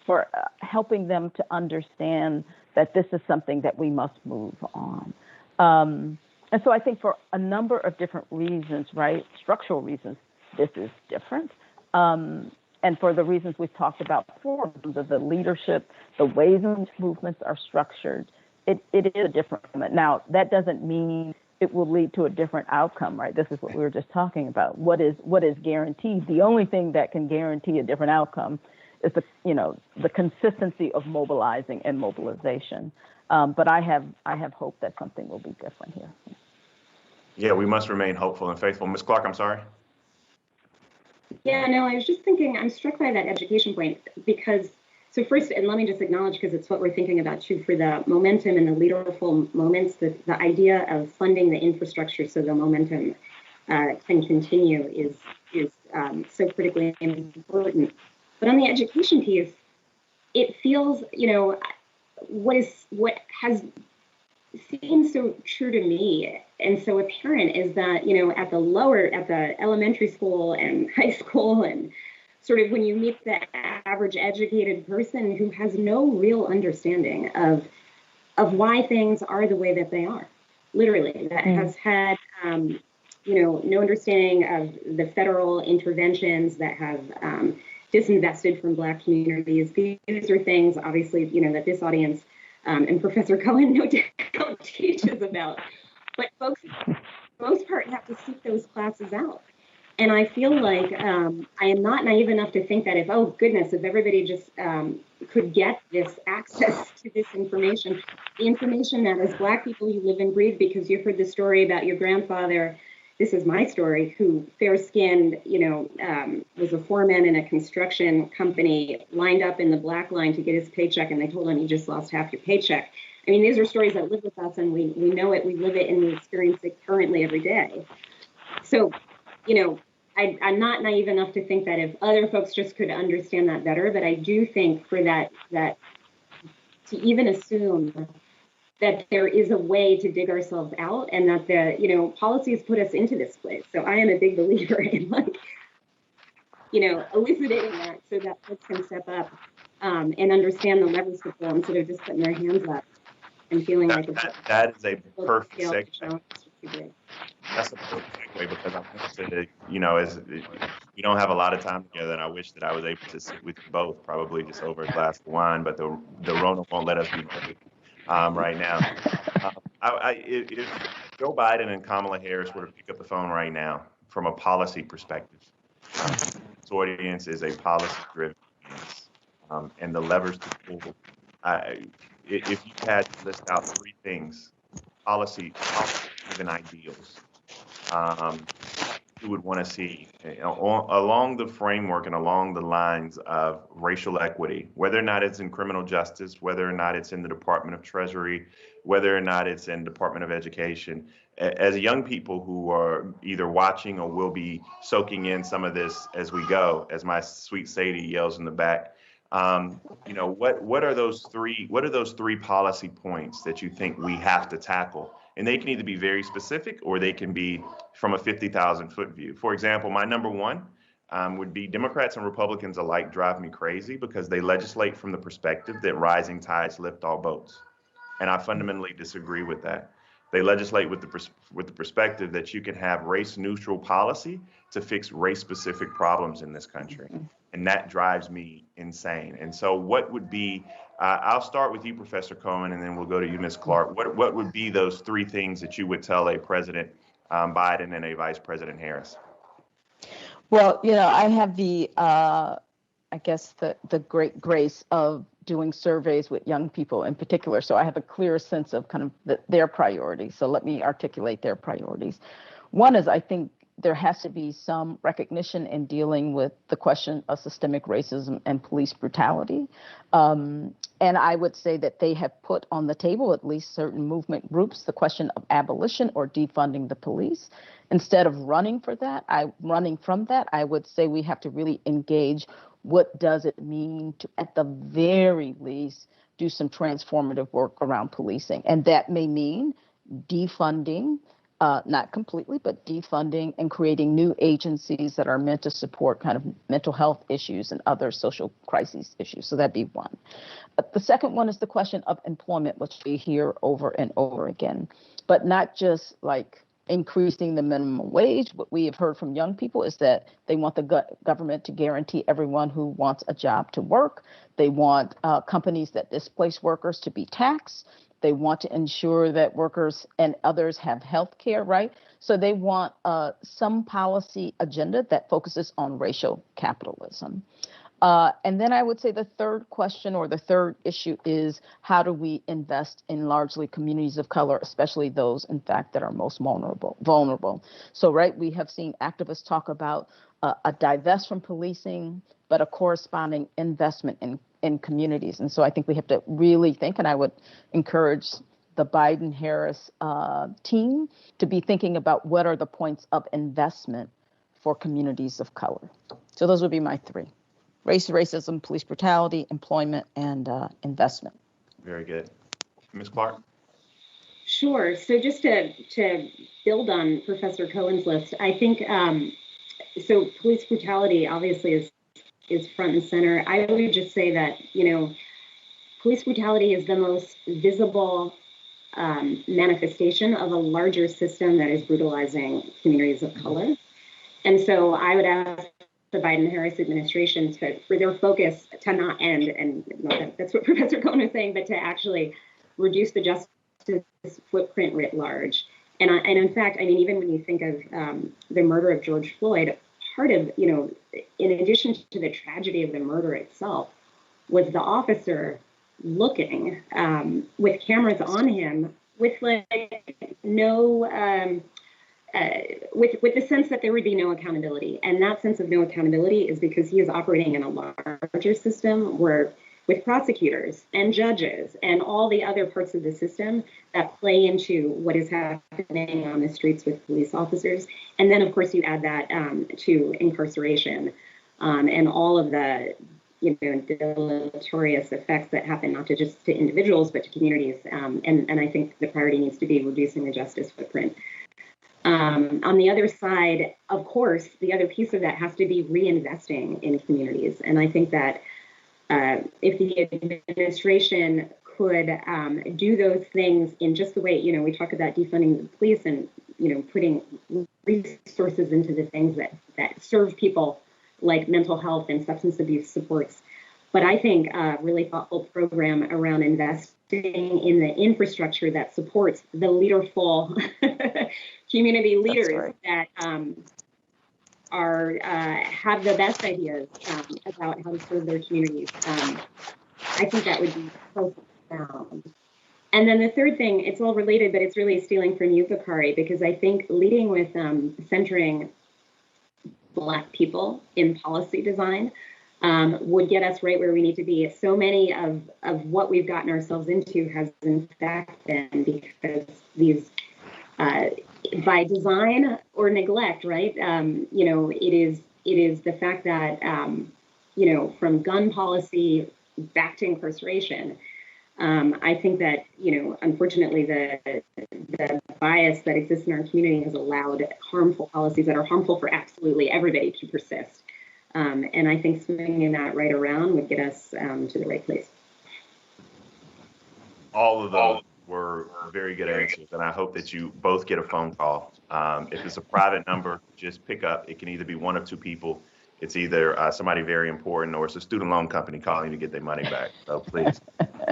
for helping them to understand that this is something that we must move on. And so I think for a number of different reasons, right, structural reasons, this is different. And for the reasons we've talked about before, the leadership, the ways in which movements are structured, it is a different moment. Now, that doesn't mean it will lead to a different outcome, right? This is what we were just talking about. What is guaranteed? The only thing that can guarantee a different outcome is the consistency of mobilizing and mobilization. But I have hope that something will be different here. Yeah, we must remain hopeful and faithful. Ms. Clark, I'm sorry. Yeah, no, I was just thinking, I'm struck by that education point because, so first, and let me just acknowledge, because it's what we're thinking about too, for the momentum and the leaderful moments, the idea of funding the infrastructure so the momentum can continue is so critically important. But on the education piece, it feels, what has seems so true to me and so apparent is that, at the elementary school and high school, and sort of when you meet the average educated person who has no real understanding of why things are the way that they are, literally, that has had, no understanding of the federal interventions that have disinvested from Black communities. These are things, obviously, that this audience and Professor Cohen no doubt teaches about. But folks, for the most part, have to seek those classes out. And I feel like I am not naive enough to think that if everybody just could get this access to this information, the information that as Black people you live and breathe, because you've heard the story about your grandfather, this is my story, who fair-skinned, was a foreman in a construction company, lined up in the Black line to get his paycheck, and they told him, you just lost half your paycheck. I mean, these are stories that live with us, and we know it, we live it, and we experience it currently every day. So, I'm not naive enough to think that if other folks just could understand that better, but I do think for that to even assume that there is a way to dig ourselves out, and that the policies put us into this place. So I am a big believer in elucidating that so that folks can step up and understand the levers to pull instead of just putting their hands up and feeling like that is a perfect segue. That's a perfect segue, because I want to, as we don't have a lot of time together, and I wish that I was able to sit with you both, probably just over a glass of wine, but the Rona won't let us be right now. If Joe Biden and Kamala Harris were to pick up the phone right now from a policy perspective, this audience is a policy-driven audience, and the levers to pull. If you had to list out three things, policy-driven ideals, you would want to see along the framework and along the lines of racial equity, whether or not it's in criminal justice, whether or not it's in the Department of Treasury, whether or not it's in Department of Education. As young people who are either watching or will be soaking in some of this as we go, as my sweet Sadie yells in the back, what are those three policy points that you think we have to tackle? And they can either be very specific or they can be from a 50,000-foot view. For example, my number one would be Democrats and Republicans alike drive me crazy because they legislate from the perspective that rising tides lift all boats. And I fundamentally disagree with that. They legislate with the perspective that you can have race-neutral policy to fix race-specific problems in this country. And that drives me insane. And so what would be, I'll start with you, Professor Cohen, and then we'll go to you, Ms. Clark. What would be those three things that you would tell a President Biden and a Vice President Harris? Well, I have the great grace of doing surveys with young people in particular. So I have a clear sense of kind of their priorities. So let me articulate their priorities. One is, I think there has to be some recognition in dealing with the question of systemic racism and police brutality. And I would say that they have put on the table, at least certain movement groups, the question of abolition or defunding the police. Instead of running from that, I would say we have to really engage. What does it mean to, at the very least, do some transformative work around policing? And that may mean defunding, not completely, but defunding and creating new agencies that are meant to support kind of mental health issues and other social crises issues. So that'd be one. But the second one is the question of employment, which we hear over and over again, but not just like increasing the minimum wage. What we have heard from young people is that they want the government to guarantee everyone who wants a job to work. They want companies that displace workers to be taxed. They want to ensure that workers and others have health care, right? So they want some policy agenda that focuses on racial capitalism. And then I would say the third question or the third issue is how do we invest in largely communities of color, especially those, in fact, that are most vulnerable. So, right, we have seen activists talk about a divest from policing, but a corresponding investment in communities. And so I think we have to really think, and I would encourage the Biden-Harris team to be thinking about what are the points of investment for communities of color. So those would be my three: race, racism, police brutality, employment, and investment. Very good. Ms. Clark? Sure. So just to build on Professor Cohen's list, I think, so police brutality obviously is front and center. I would just say that, police brutality is the most visible manifestation of a larger system that is brutalizing communities of color. And so I would ask the Biden-Harris administration for their focus to not end, and that's what Professor Cohen was saying, but to actually reduce the justice footprint writ large. And in fact, I mean, even when you think of the murder of George Floyd, part of, in addition to the tragedy of the murder itself, was the officer looking with cameras on him with no, with the sense that there would be no accountability. And that sense of no accountability is because he is operating in a larger system where, with prosecutors and judges and all the other parts of the system that play into what is happening on the streets with police officers. And then, of course, you add that to incarceration and all of the deleterious effects that happen not to just to individuals, but to communities. And I think the priority needs to be reducing the justice footprint. On the other side, of course, the other piece of that has to be reinvesting in communities. And I think that if the administration could do those things in just the way, we talk about defunding the police and, putting resources into the things that serve people like mental health and substance abuse supports. But I think a really thoughtful program around investing in the infrastructure that supports the leaderful community leaders that have the best ideas about how to serve their communities. I think that would be so profound. And then the third thing, it's all related, but it's really stealing from you, Bakari, because I think leading with centering Black people in policy design would get us right where we need to be. So many of what we've gotten ourselves into has in fact been because these, by design or neglect, right? It is the fact that, from gun policy back to incarceration, I think that, unfortunately, the bias that exists in our community has allowed harmful policies that are harmful for absolutely everybody to persist. And I think swinging that right around would get us to the right place. All of those were very good answers, and I hope that you both get a phone call. If it's a private number, just pick up. It can either be one of two people. It's either somebody very important or it's a student loan company calling to get their money back. So please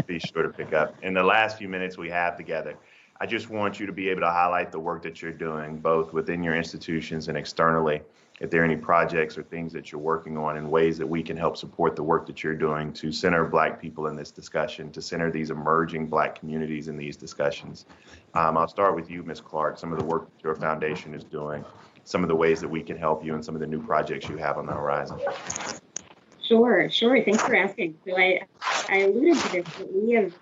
be sure to pick up. In the last few minutes we have together, I just want you to be able to highlight the work that you're doing, both within your institutions and externally. If there are any projects or things that you're working on in ways that we can help support the work that you're doing to center Black people in this discussion, to center these emerging Black communities in these discussions. I'll start with you, Ms. Clark, some of the work that your foundation is doing, some of the ways that we can help you and some of the new projects you have on the horizon. Sure. Thanks for asking. So I alluded to this, but we have,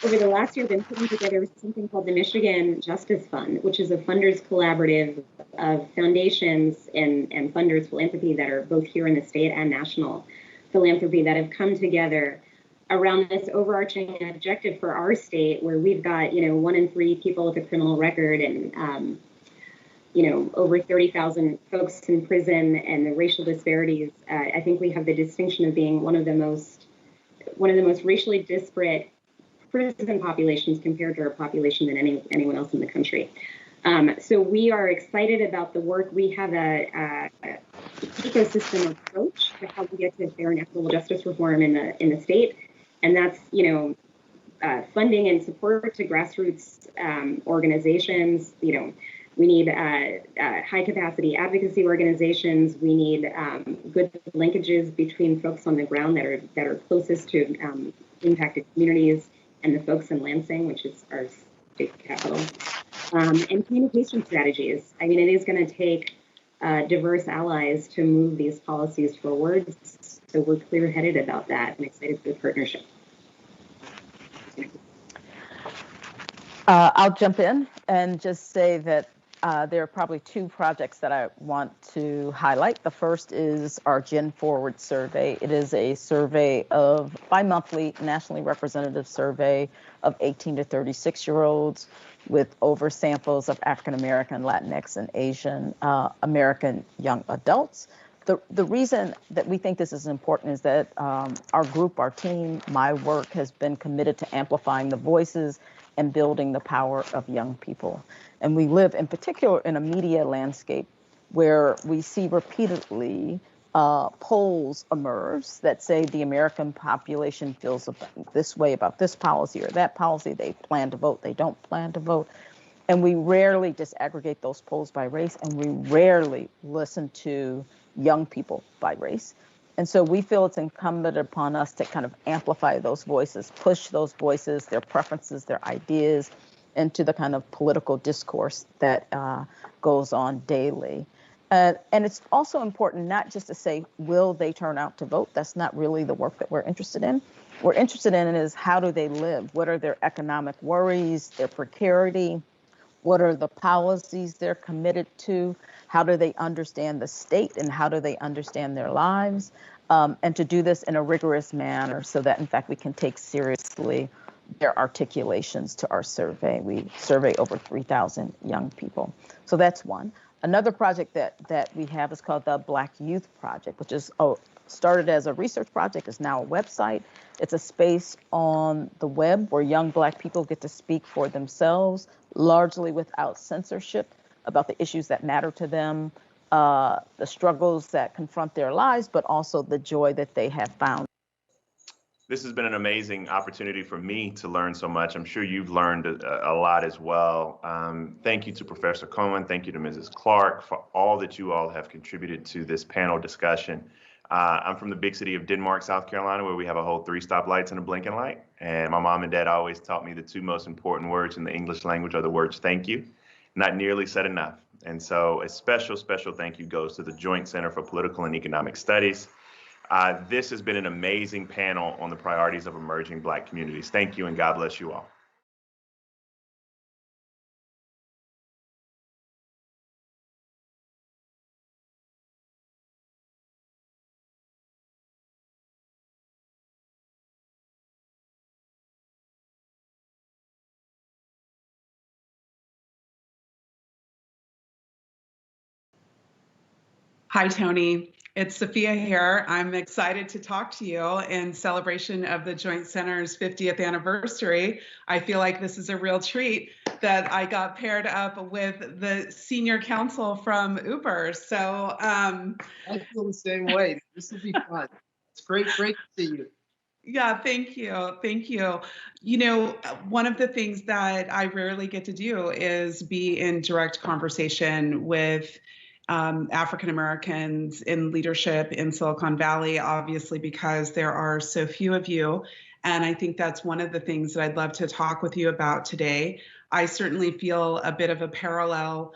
over the last year, been putting together something called the Michigan Justice Fund, which is a funders collaborative of foundations and funders philanthropy that are both here in the state and national philanthropy that have come together around this overarching objective for our state, where we've got, 1 in 3 people with a criminal record and, over 30,000 folks in prison, and the racial disparities. I think we have the distinction of being one of the most racially disparate prison populations compared to our population than anyone else in the country. So we are excited about the work. We have a ecosystem approach to how we get to fair and equitable justice reform in the state, and that's funding and support to grassroots organizations, We need high capacity advocacy organizations. We need good linkages between folks on the ground that are closest to impacted communities and the folks in Lansing, which is our state capital. And communication strategies. I mean, it is going to take diverse allies to move these policies forward. So we're clear-headed about that and excited for the partnership. I'll jump in and just say that there are probably two projects that I want to highlight. The first is our Gen Forward survey. It is a survey of bi-monthly nationally representative survey of 18 to 36-year-olds with over samples of African American, Latinx, and Asian American young adults. The reason that we think this is important is that our group, our team, my work has been committed to amplifying the voices and building the power of young people. And we live in particular in a media landscape where we see repeatedly polls emerge that say the American population feels this way about this policy or that policy. They plan to vote, they don't plan to vote. And we rarely disaggregate those polls by race, and we rarely listen to young people by race. And so we feel it's incumbent upon us to kind of amplify those voices, push those voices, their preferences, their ideas into the kind of political discourse that goes on daily. And it's also important not just to say, will they turn out to vote? That's not really the work that we're interested in. We're interested in is how do they live? What are their economic worries, their precarity? What are the policies they're committed to? How do they understand the state and how do they understand their lives? And to do this in a rigorous manner so that, in fact, we can take seriously their articulations to our survey. We survey over 3,000 young people. So that's one. Another project that we have is called the Black Youth Project, which is started as a research project, is now a website. It's a space on the web where young Black people get to speak for themselves, largely without censorship, about the issues that matter to them, the struggles that confront their lives, but also the joy that they have found. This has been an amazing opportunity for me to learn so much. I'm sure you've learned a lot as well. Thank you to Professor Cohen. Thank you to Mrs. Clark for all that you all have contributed to this panel discussion. I'm from the big city of Denmark, South Carolina, where we have a whole 3 stoplights and a blinking light. And my mom and dad always taught me the 2 most important words in the English language are the words thank you. Not nearly said enough. And so a special, special thank you goes to the Joint Center for Political and Economic Studies. This has been an amazing panel on the priorities of emerging Black communities. Thank you and God bless you all. Hi, Tony. It's Sophia here. I'm excited to talk to you in celebration of the Joint Center's 50th anniversary. I feel like this is a real treat that I got paired up with the senior counsel from Uber. So I feel the same way. This will be fun. It's great to see you. Yeah, thank you. Thank you. You know, one of the things that I rarely get to do is be in direct conversation with African Americans in leadership in Silicon Valley, obviously, because there are so few of you. And I think that's one of the things that I'd love to talk with you about today. I certainly feel a bit of a parallel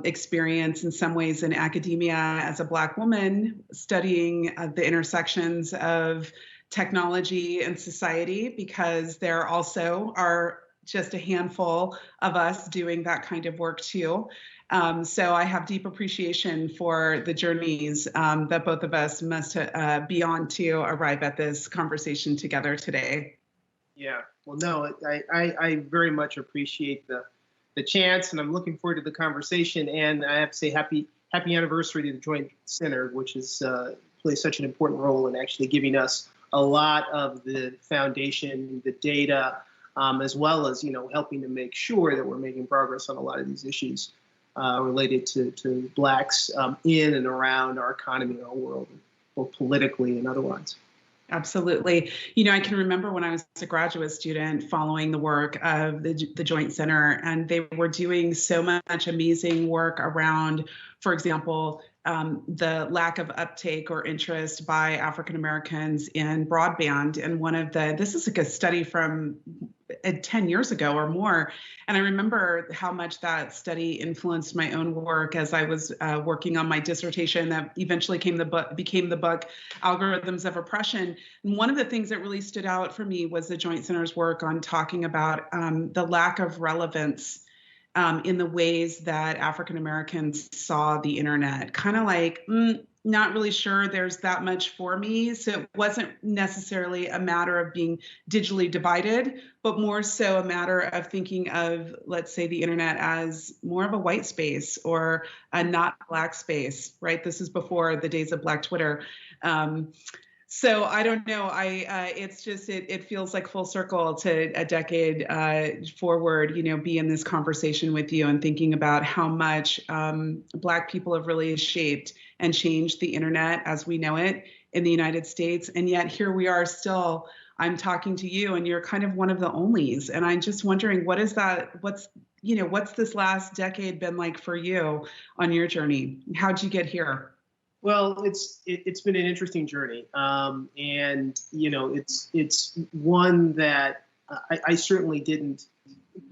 experience in some ways in academia as a Black woman studying the intersections of technology and society, because there also are just a handful of us doing that kind of work too. So I have deep appreciation for the journeys that both of us must be on to arrive at this conversation together today. Yeah, well, no, I very much appreciate the chance, and I'm looking forward to the conversation. And I have to say happy anniversary to the Joint Center, which is plays such an important role in actually giving us a lot of the foundation, the data, as well as, helping to make sure that we're making progress on a lot of these issues related to Blacks in and around our economy and our world, both politically and otherwise. Absolutely. You know, I can remember when I was a graduate student following the work of the Joint Center, and they were doing so much amazing work around, for example, the lack of uptake or interest by African Americans in broadband. And this is like a study from 10 years ago or more. And I remember how much that study influenced my own work as I was working on my dissertation that eventually became the book, Algorithms of Oppression. And one of the things that really stood out for me was the Joint Center's work on talking about the lack of relevance in the ways that African Americans saw the internet, kind of like, not really sure there's that much for me. So it wasn't necessarily a matter of being digitally divided, but more so a matter of thinking of, let's say, the internet as more of a white space or a not black space, right? This is before the days of Black Twitter. So I don't know. It's just it feels like full circle to a decade forward. You know, be in this conversation with you and thinking about how much Black people have really shaped and changed the internet as we know it in the United States, and yet here we are still. I'm talking to you, and you're kind of one of the onlys. And I'm just wondering, what's this last decade been like for you on your journey? How'd you get here? Well, it's been an interesting journey, and you know, it's one that I certainly didn't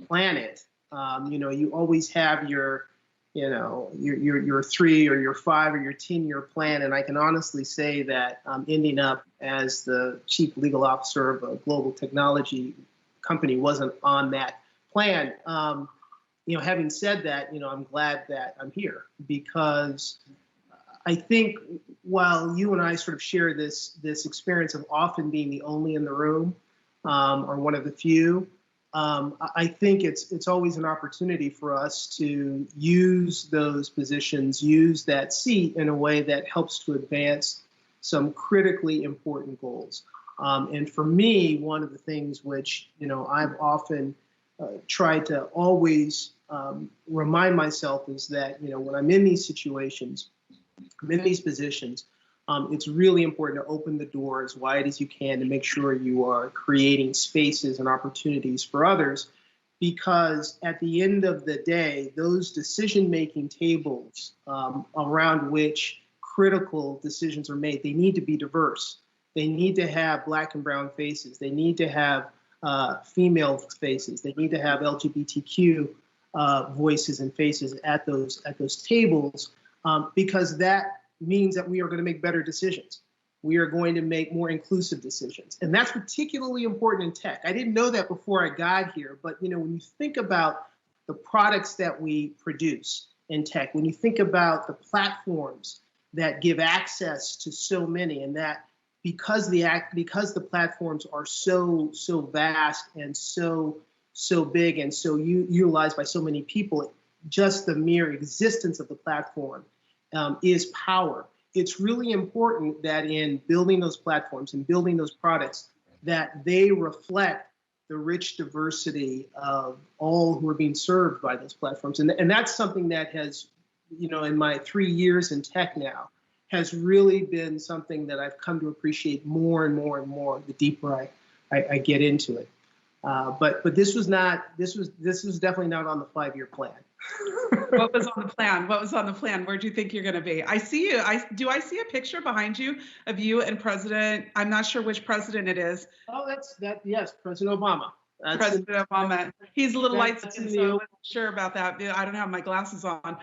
plan it. You know, you always have your 3 or your 5 or your 10-year plan, and I can honestly say that ending up as the chief legal officer of a global technology company wasn't on that plan. You know, having said that, you know, I'm glad that I'm here because I think while you and I sort of share this experience of often being the only in the room or one of the few, I think it's always an opportunity for us to use those positions, use that seat in a way that helps to advance some critically important goals. And for me, one of the things which, you know, I've often tried to always remind myself is that, you know, when I'm in these situations, I'm in these positions, it's really important to open the door as wide as you can to make sure you are creating spaces and opportunities for others, because at the end of the day, those decision-making tables around which critical decisions are made, they need to be diverse. They need to have Black and brown faces. They need to have female faces. They need to have LGBTQ voices and faces at those tables. Because that means that we are going to make better decisions. We are going to make more inclusive decisions. And that's particularly important in tech. I didn't know that before I got here, but you know, when you think about the products that we produce in tech, when you think about the platforms that give access to so many, and that because the platforms are so vast and so big and so utilized by so many people, just the mere existence of the platform is power. It's really important that in building those platforms and building those products, that they reflect the rich diversity of all who are being served by those platforms. And that's something that has, you know, in my 3 years in tech now, has really been something that I've come to appreciate more and more and more the deeper I get into it. But this was definitely not on the 5-year plan. What was on the plan? What was on the plan? Where do you think you're going to be? I see you. Do I see a picture behind you of you and President? I'm not sure which president it is. Oh, yes, President Obama. President Obama. He's a little light skinned, so I wasn't sure about that. I don't have my glasses on.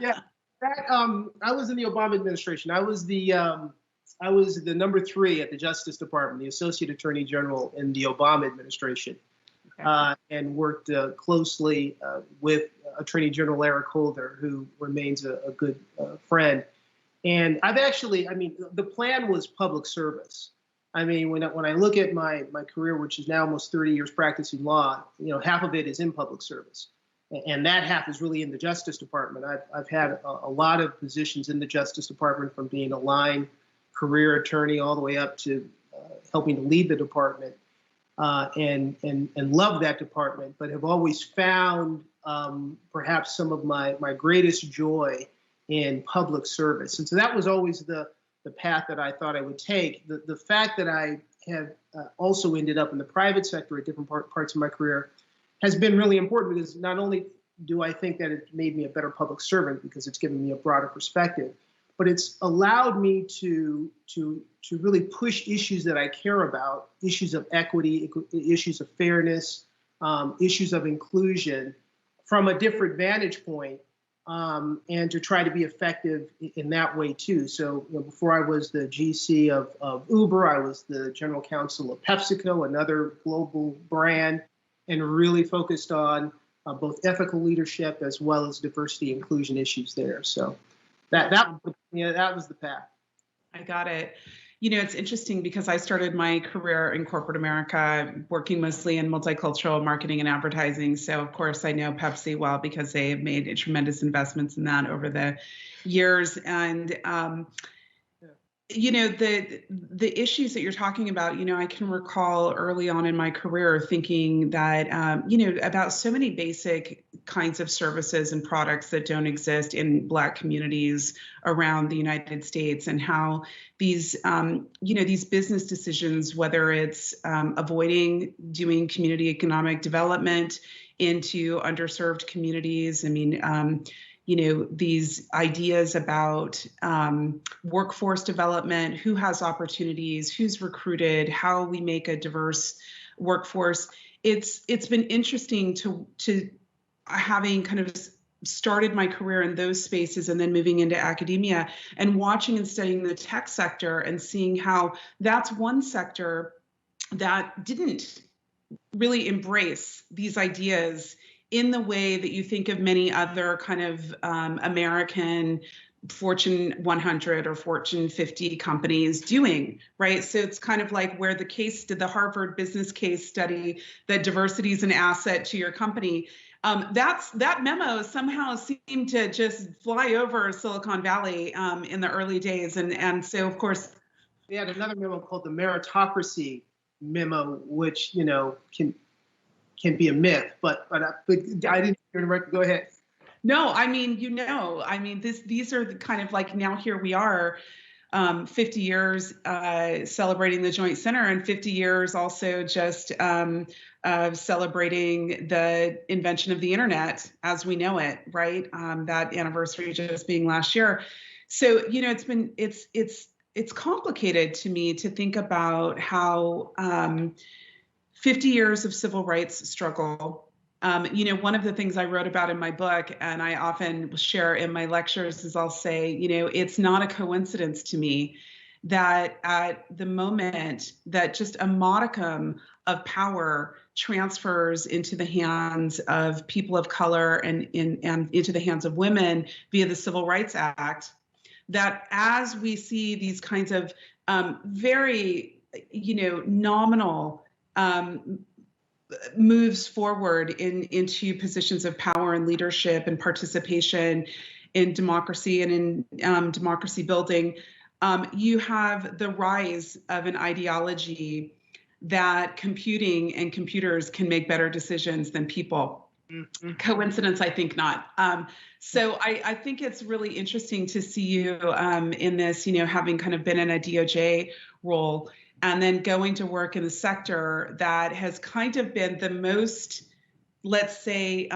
Yeah, I was in the Obama administration. I was the number 3 at the Justice Department, the Associate Attorney General in the Obama administration. And worked closely with Attorney General Eric Holder, who remains a good friend. And the plan was public service. I mean, when I look at my career, which is now almost 30 years practicing law, you know, half of it is in public service. And that half is really in the Justice Department. I've had a lot of positions in the Justice Department, from being a line career attorney all the way up to helping to lead the department. And love that department, but have always found perhaps some of my greatest joy in public service. And so that was always the the path that I thought I would take. The fact that I have also ended up in the private sector at different parts of my career has been really important, because not only do I think that it made me a better public servant because it's given me a broader perspective, but it's allowed me to really push issues that I care about, issues of equity, issues of fairness, issues of inclusion from a different vantage point, and to try to be effective in that way too. So before I was the GC of Uber, I was the general counsel of PepsiCo, another global brand, and really focused on both ethical leadership as well as diversity and inclusion issues there. So that was the path. I got it. It's interesting because I started my career in corporate America working mostly in multicultural marketing and advertising. So of course I know Pepsi well because they have made tremendous investments in that over the years. And the issues that you're talking about, I can recall early on in my career thinking that, about so many basic kinds of services and products that don't exist in Black communities around the United States, and how these, these business decisions, whether it's avoiding doing community economic development into underserved communities. I mean, these ideas about workforce development, who has opportunities, who's recruited, how we make a diverse workforce. It's been interesting to having kind of started my career in those spaces and then moving into academia and watching and studying the tech sector and seeing how that's one sector that didn't really embrace these ideas in the way that you think of many other kind of American Fortune 100 or Fortune 50 companies doing, right? So it's kind of like where the Harvard business case study that diversity is an asset to your company. That memo somehow seemed to just fly over Silicon Valley in the early days. And so, of course, we had another memo called the meritocracy memo, which, can be a myth, but I didn't hear the go ahead. No, I mean, these are the kind of like, now here we are, 50 years celebrating the Joint Center, and 50 years also just celebrating the invention of the internet as we know it, right? That anniversary just being last year. So, it's complicated to me to think about how 50 years of civil rights struggle. One of the things I wrote about in my book, and I often share in my lectures, is I'll say, it's not a coincidence to me that at the moment that just a modicum of power transfers into the hands of people of color and into the hands of women via the Civil Rights Act, that as we see these kinds of very, nominal moves forward into positions of power and leadership and participation in democracy and in democracy building, you have the rise of an ideology that computing and computers can make better decisions than people. Mm-hmm. Coincidence? I think not. So I think it's really interesting to see you in this, having kind of been in a DOJ role, and then going to work in the sector that has kind of been the most, let's say,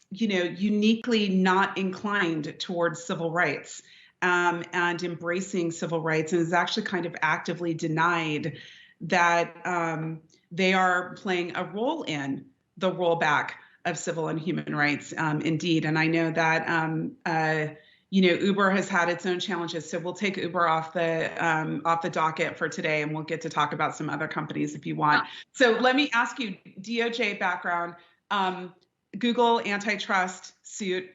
uniquely not inclined towards civil rights and embracing civil rights, and is actually kind of actively denied that they are playing a role in the rollback of civil and human rights, indeed. And I know that Uber has had its own challenges, so we'll take Uber off the docket for today, and we'll get to talk about some other companies if you want. So let me ask you, DOJ background, Google antitrust suit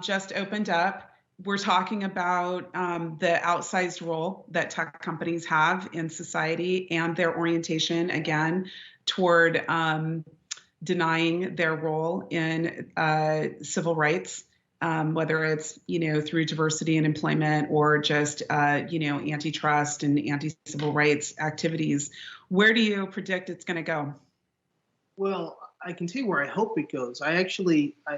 just opened up. We're talking about the outsized role that tech companies have in society and their orientation, again, toward denying their role in civil rights. Whether it's, through diversity in employment or just, antitrust and anti-civil rights activities. Where do you predict it's going to go? Well, I can tell you where I hope it goes. I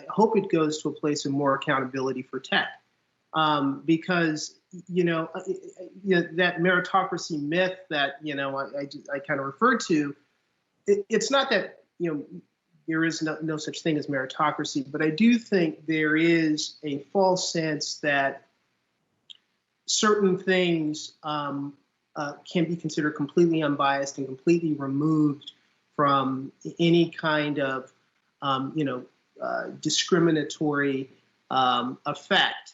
hope it goes to a place of more accountability for tech. because that meritocracy myth that I kind of referred to. It's not that there is no such thing as meritocracy, but I do think there is a false sense that certain things can be considered completely unbiased and completely removed from any kind of discriminatory effect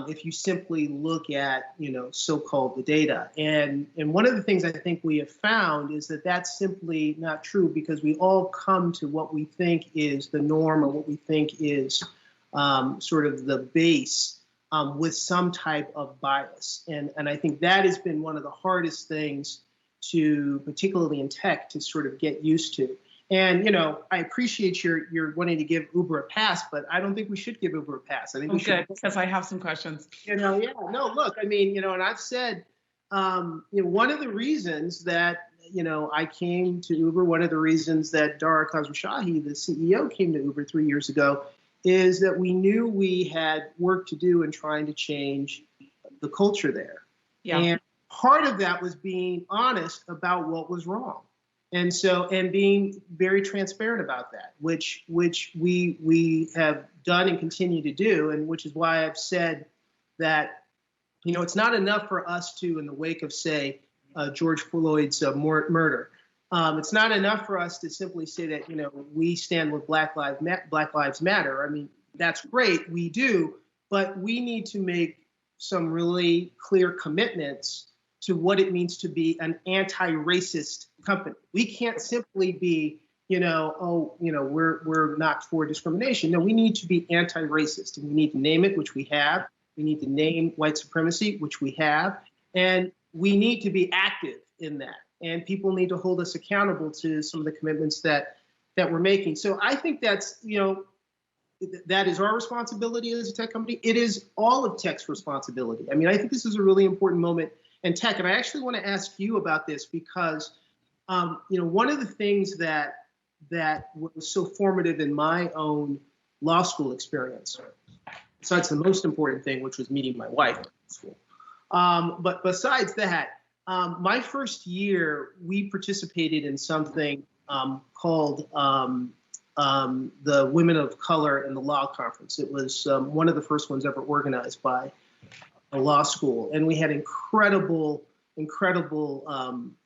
if you simply look at so-called the data. And one of the things I think we have found is that that's simply not true, because we all come to what we think is the norm or what we think is sort of the base with some type of bias. And I think that has been one of the hardest things to, particularly in tech, to sort of get used to. And, I appreciate your wanting to give Uber a pass, but I don't think we should give Uber a pass. I think we should. Good, because I have some questions. No, look, I mean, and I've said, one of the reasons that, I came to Uber, one of the reasons that Dara Khosrowshahi, the CEO, came to Uber 3 years ago, is that we knew we had work to do in trying to change the culture there. Yeah. And part of that was being honest about what was wrong. And being very transparent about that, which we have done and continue to do, and which is why I've said that, it's not enough for us to, in the wake of, say, George Floyd's murder, it's not enough for us to simply say that, we stand with Black Lives Matter. I mean, that's great, we do, but we need to make some really clear commitments to what it means to be an anti-racist company. We can't simply be, we're not for discrimination. No, we need to be anti-racist, and we need to name it, which we have. We need to name white supremacy, which we have, and we need to be active in that. And people need to hold us accountable to some of the commitments that we're making. So I think that's, that is our responsibility as a tech company. It is all of tech's responsibility. I mean, I think this is a really important moment in tech, and I actually want to ask you about this because, one of the things that was so formative in my own law school experience, besides the most important thing, which was meeting my wife in school, but besides that, my first year we participated in something called the Women of Color in the Law Conference. It was one of the first ones ever organized by a law school, and we had incredible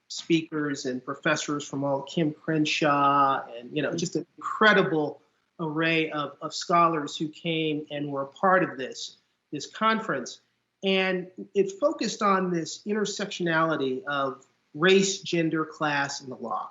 speakers and professors from all, Kim Crenshaw, and just an incredible array of scholars who came and were a part of this conference. And it focused on this intersectionality of race, gender, class, and the law.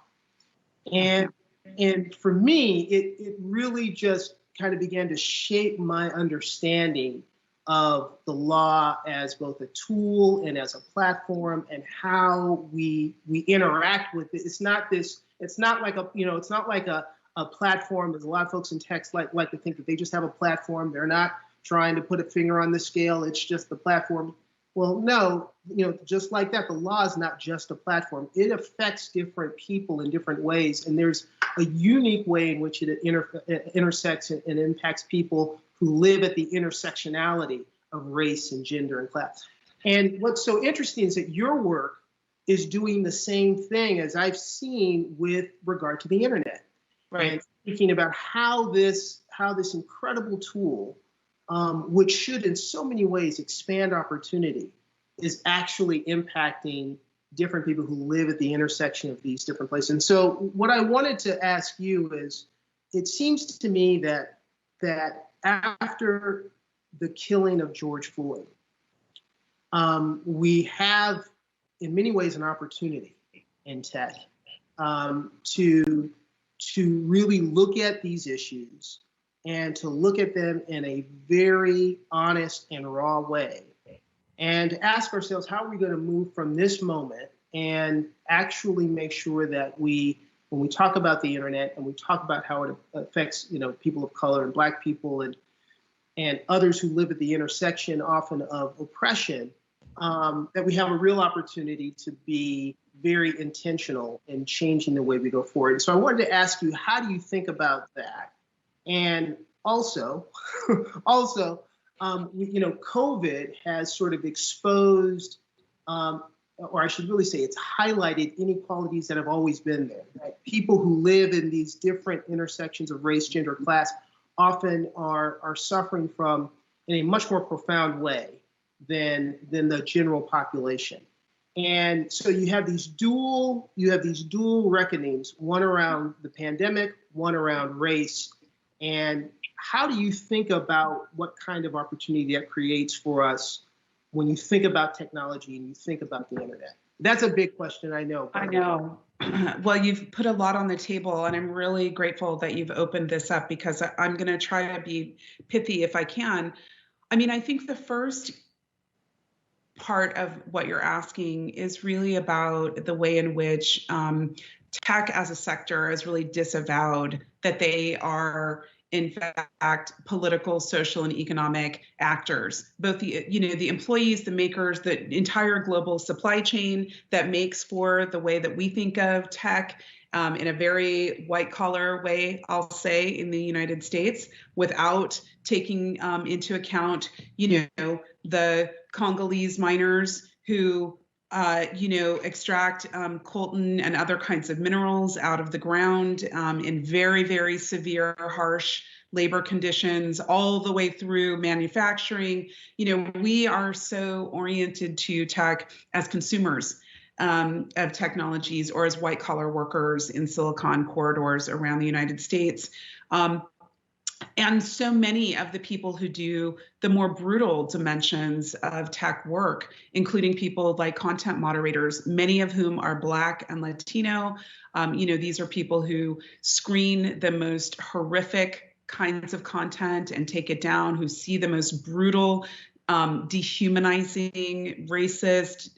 And for me, it really just kind of began to shape my understanding of the law as both a tool and as a platform, and how we interact with it. It's not like a platform. There's a lot of folks in tech like to think that they just have a platform. They're not trying to put a finger on the scale. It's just the platform. Well, no, just like that, the law is not just a platform. It affects different people in different ways, and there's a unique way in which it intersects and impacts people who live at the intersectionality of race and gender and class. And what's so interesting is that your work is doing the same thing as I've seen with regard to the internet. Right. And thinking about how this incredible tool, which should in so many ways expand opportunity, is actually impacting different people who live at the intersection of these different places. And so what I wanted to ask you is, it seems to me that after the killing of George Floyd, we have in many ways an opportunity in tech to really look at these issues and to look at them in a very honest and raw way, and ask ourselves, how are we going to move from this moment and actually make sure that when we talk about the internet and we talk about how it affects, people of color and Black people and others who live at the intersection often of oppression, that we have a real opportunity to be very intentional in changing the way we go forward. So I wanted to ask you, how do you think about that? And also, COVID has sort of exposed, or I should really say it's highlighted inequalities that have always been there. Right? People who live in these different intersections of race, gender, class often are suffering from in a much more profound way than the general population. And so you have these dual reckonings, one around the pandemic, one around race. And how do you think about what kind of opportunity that creates for us when you think about technology and you think about the internet? That's a big question, I know. I know. Well, you've put a lot on the table, and I'm really grateful that you've opened this up, because I'm going to try to be pithy if I can. I mean, I think the first part of what you're asking is really about the way in which tech as a sector has really disavowed that they are, in fact, political, social, and economic actors. Both the employees, the makers, the entire global supply chain that makes for the way that we think of tech in a very white collar way, I'll say, in the United States, without taking into account, the Congolese miners who extract coltan and other kinds of minerals out of the ground in very, very severe, harsh labor conditions, all the way through manufacturing. We are so oriented to tech as consumers of technologies, or as white collar workers in silicon corridors around the United States. And so many of the people who do the more brutal dimensions of tech work, including people like content moderators, many of whom are Black and Latino. These are people who screen the most horrific kinds of content and take it down, who see the most brutal, dehumanizing, racist,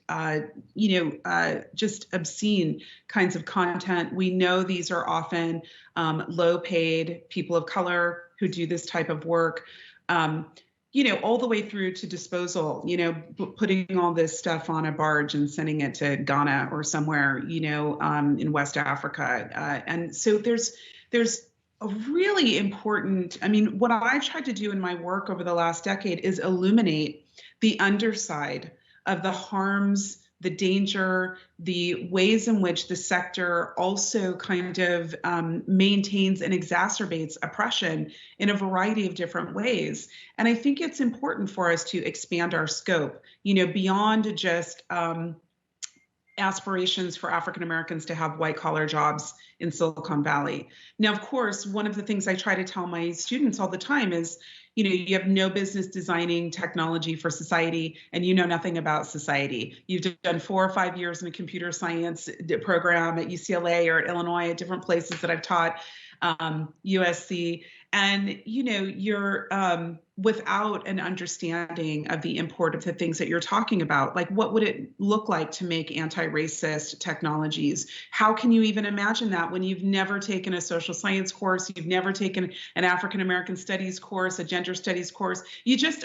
just obscene kinds of content. We know these are often low-paid people of color who do this type of work, all the way through to disposal, putting all this stuff on a barge and sending it to Ghana or somewhere, in West Africa. And so there's a really important, what I've tried to do in my work over the last decade is illuminate the underside of the harms, the danger, the ways in which the sector also kind of maintains and exacerbates oppression in a variety of different ways. And I think it's important for us to expand our scope, beyond just aspirations for African Americans to have white collar jobs in Silicon Valley. Now, of course, one of the things I try to tell my students all the time is, you have no business designing technology for society, and you know nothing about society. You've done 4 or 5 years in a computer science program at UCLA or at Illinois, at different places that I've taught, USC, and you're without an understanding of the import of the things that you're talking about. Like, what would it look like to make anti-racist technologies? How can you even imagine that when you've never taken a social science course, you've never taken an African American studies course, a gender studies course? You just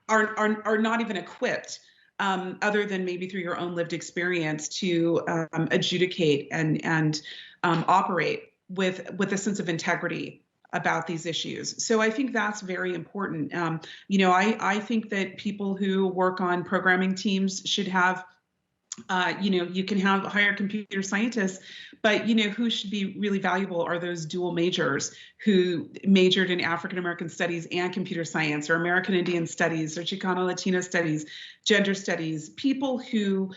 are not even equipped, other than maybe through your own lived experience, to adjudicate and operate with a sense of integrity about these issues. So I think that's very important. I think that people who work on programming teams should have, you can hire computer scientists, but who should be really valuable are those dual majors who majored in African American studies and computer science, or American Indian studies, or Chicano Latino studies, gender studies, people who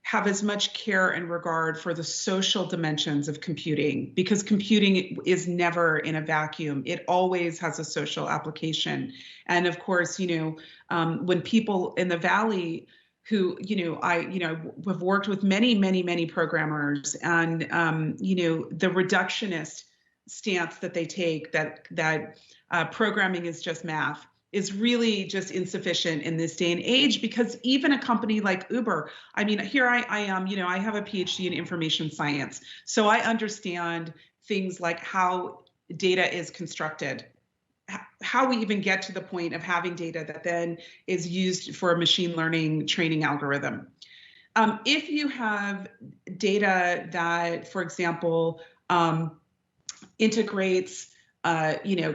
have as much care and regard for the social dimensions of computing, because computing is never in a vacuum. It always has a social application. And of course, when people in the Valley who, I have worked with many programmers, and, the reductionist stance that they take, that programming is just math, is really just insufficient in this day and age, because even a company like Uber, here I am, I have a PhD in information science. So I understand things like how data is constructed, how we even get to the point of having data that then is used for a machine learning training algorithm. If you have data that, for example, integrates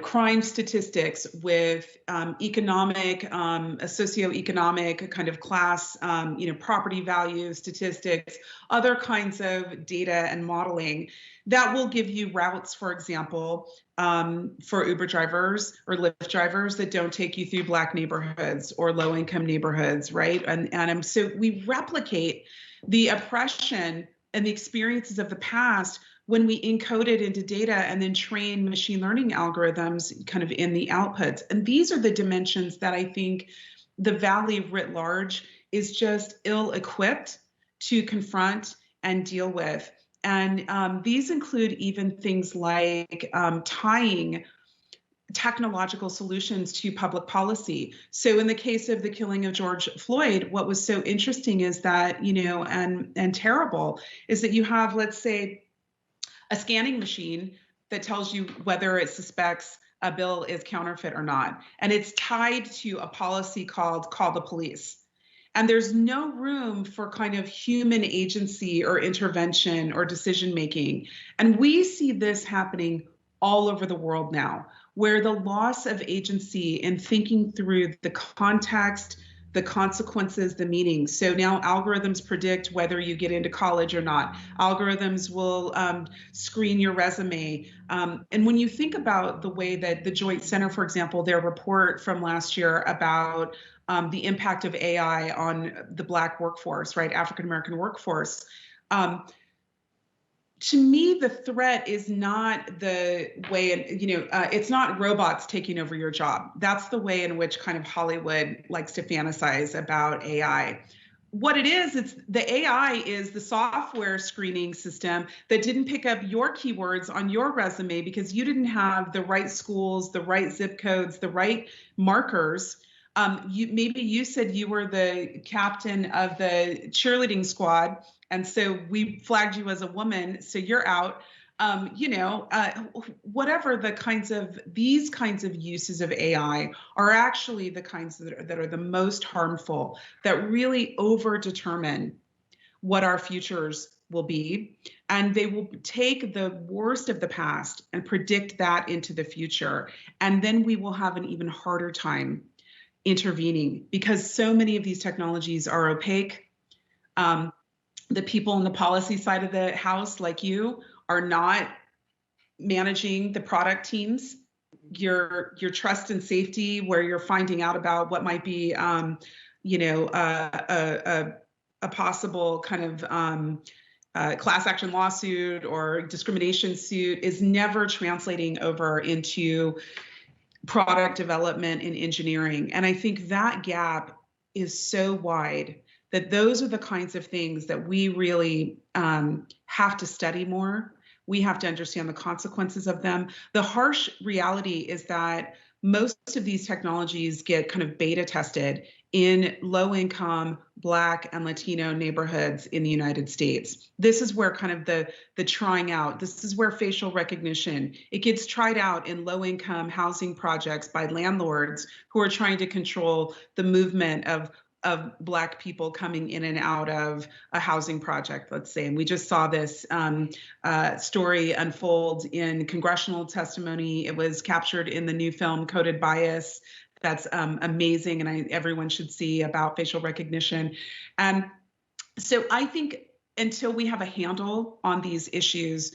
crime statistics, with economic, socioeconomic kind of class, property value statistics, other kinds of data and modeling that will give you routes, for example, for Uber drivers or Lyft drivers that don't take you through Black neighborhoods or low-income neighborhoods, right? And so we replicate the oppression and the experiences of the past when we encode it into data and then train machine learning algorithms kind of in the outputs. And these are the dimensions that I think the Valley writ large is just ill-equipped to confront and deal with. And these include even things like tying technological solutions to public policy. So in the case of the killing of George Floyd, what was so interesting is that, and terrible, is that you have, let's say, a scanning machine that tells you whether it suspects a bill is counterfeit or not. And it's tied to a policy called Call the Police. And there's no room for kind of human agency or intervention or decision making. And we see this happening all over the world now, where the loss of agency in thinking through the context, the consequences, the meaning. So now algorithms predict whether you get into college or not. Algorithms will screen your resume. And when you think about the way that the Joint Center, for example, their report from last year about the impact of AI on the Black workforce, right, African-American workforce, to me, the threat is not the way, it's not robots taking over your job. That's the way in which kind of Hollywood likes to fantasize about AI. What it is, it's the AI is the software screening system that didn't pick up your keywords on your resume because you didn't have the right schools, the right zip codes, the right markers. Maybe you said you were the captain of the cheerleading squad, and so we flagged you as a woman, so you're out. Whatever these kinds of uses of AI are actually the kinds that are the most harmful, that really over-determine what our futures will be. And they will take the worst of the past and predict that into the future. And then we will have an even harder time intervening because so many of these technologies are opaque. The people on the policy side of the house, like you, are not managing the product teams. Your trust and safety, where you're finding out about what might be, a possible kind of class action lawsuit or discrimination suit, is never translating over into product development and engineering. And I think that gap is so wide that those are the kinds of things that we really have to study more. We have to understand the consequences of them. The harsh reality is that most of these technologies get kind of beta tested in low-income Black and Latino neighborhoods in the United States. This is where kind of the trying out, this is where facial recognition, it gets tried out in low-income housing projects by landlords who are trying to control the movement of Black people coming in and out of a housing project, let's say. And we just saw this story unfold in congressional testimony. It was captured in the new film Coded Bias. That's amazing, and everyone should see, about facial recognition. And so I think until we have a handle on these issues,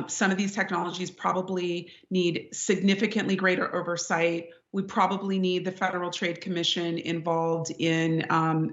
some of these technologies probably need significantly greater oversight. We probably need the Federal Trade Commission involved in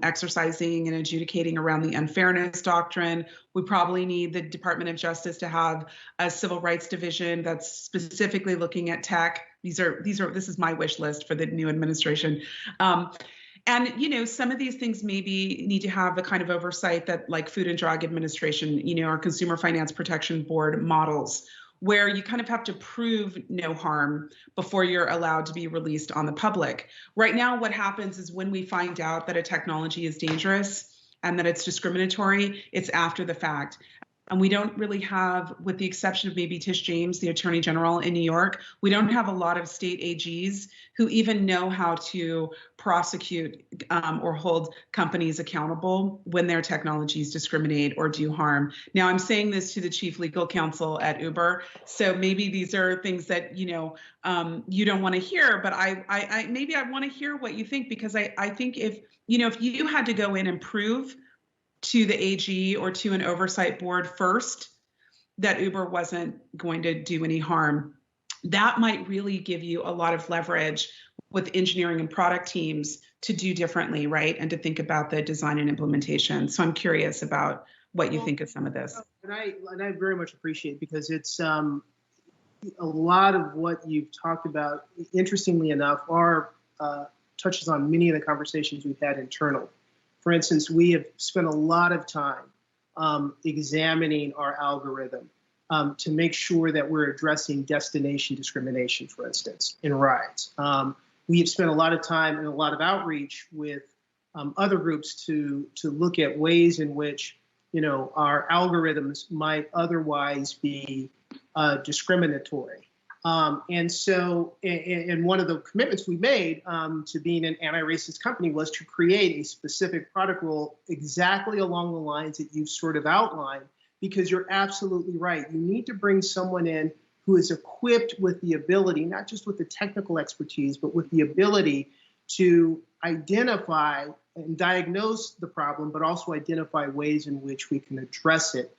exercising and adjudicating around the unfairness doctrine. We probably need the Department of Justice to have a civil rights division that's specifically looking at tech. This is my wish list for the new administration. And, some of these things maybe need to have the kind of oversight that, like, Food and Drug Administration, our Consumer Finance Protection Board models, where you kind of have to prove no harm before you're allowed to be released on the public. Right now, what happens is when we find out that a technology is dangerous and that it's discriminatory, it's after the fact. And we don't really have, with the exception of maybe Tish James, the Attorney General in New York, we don't have a lot of state AGs who even know how to prosecute or hold companies accountable when their technologies discriminate or do harm. Now, I'm saying this to the chief legal counsel at Uber, so maybe these are things that you don't want to hear, but I maybe I want to hear what you think, because I think if you had to go in and prove to the AG or to an oversight board first that Uber wasn't going to do any harm, that might really give you a lot of leverage with engineering and product teams to do differently, right? And to think about the design and implementation. So I'm curious about what you think of some of this. And I very much appreciate, because it's a lot of what you've talked about, interestingly enough, are touches on many of the conversations we've had internal. For instance, we have spent a lot of time examining our algorithm to make sure that we're addressing destination discrimination, for instance, in rides. We have spent a lot of time and a lot of outreach with other groups to look at ways in which our algorithms might otherwise be discriminatory. And one of the commitments we made to being an anti-racist company was to create a specific product role exactly along the lines that you've sort of outlined, because you're absolutely right. You need to bring someone in who is equipped with the ability, not just with the technical expertise, but with the ability to identify and diagnose the problem, but also identify ways in which we can address it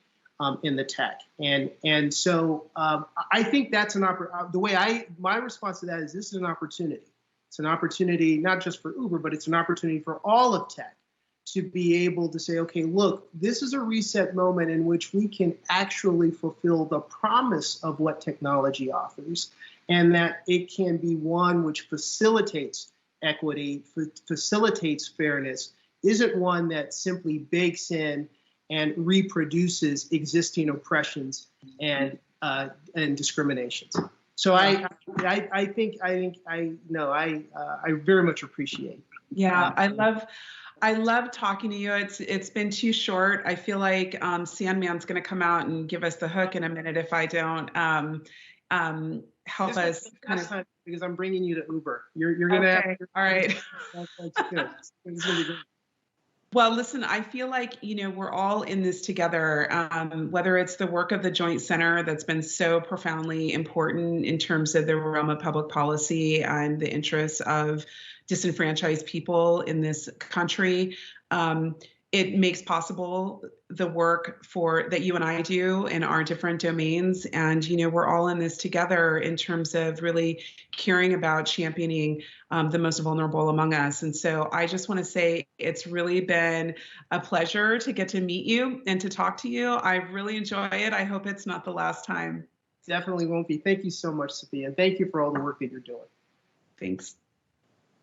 in the tech. And so I think that's an opportunity. My response to that is, this is an opportunity. It's an opportunity not just for Uber, but it's an opportunity for all of tech to be able to say, okay, look, this is a reset moment in which we can actually fulfill the promise of what technology offers, and that it can be one which facilitates equity, facilitates fairness, isn't one that simply bakes in and reproduces existing oppressions and discriminations. So I very much appreciate. Yeah, I love talking to you. It's been too short. I feel like Sandman's going to come out and give us the hook in a minute if I don't help us kind of. Because I'm bringing you to Uber. You're going to have. All right. That's good. It's going to be good. Well, listen, I feel like, we're all in this together, whether it's the work of the Joint Center that's been so profoundly important in terms of the realm of public policy and the interests of disenfranchised people in this country. It makes possible the work that you and I do in our different domains. And, we're all in this together in terms of really caring about championing the most vulnerable among us. And so I just want to say it's really been a pleasure to get to meet you and to talk to you. I really enjoy it. I hope it's not the last time. Definitely won't be. Thank you so much, Sophia. And thank you for all the work that you're doing. Thanks.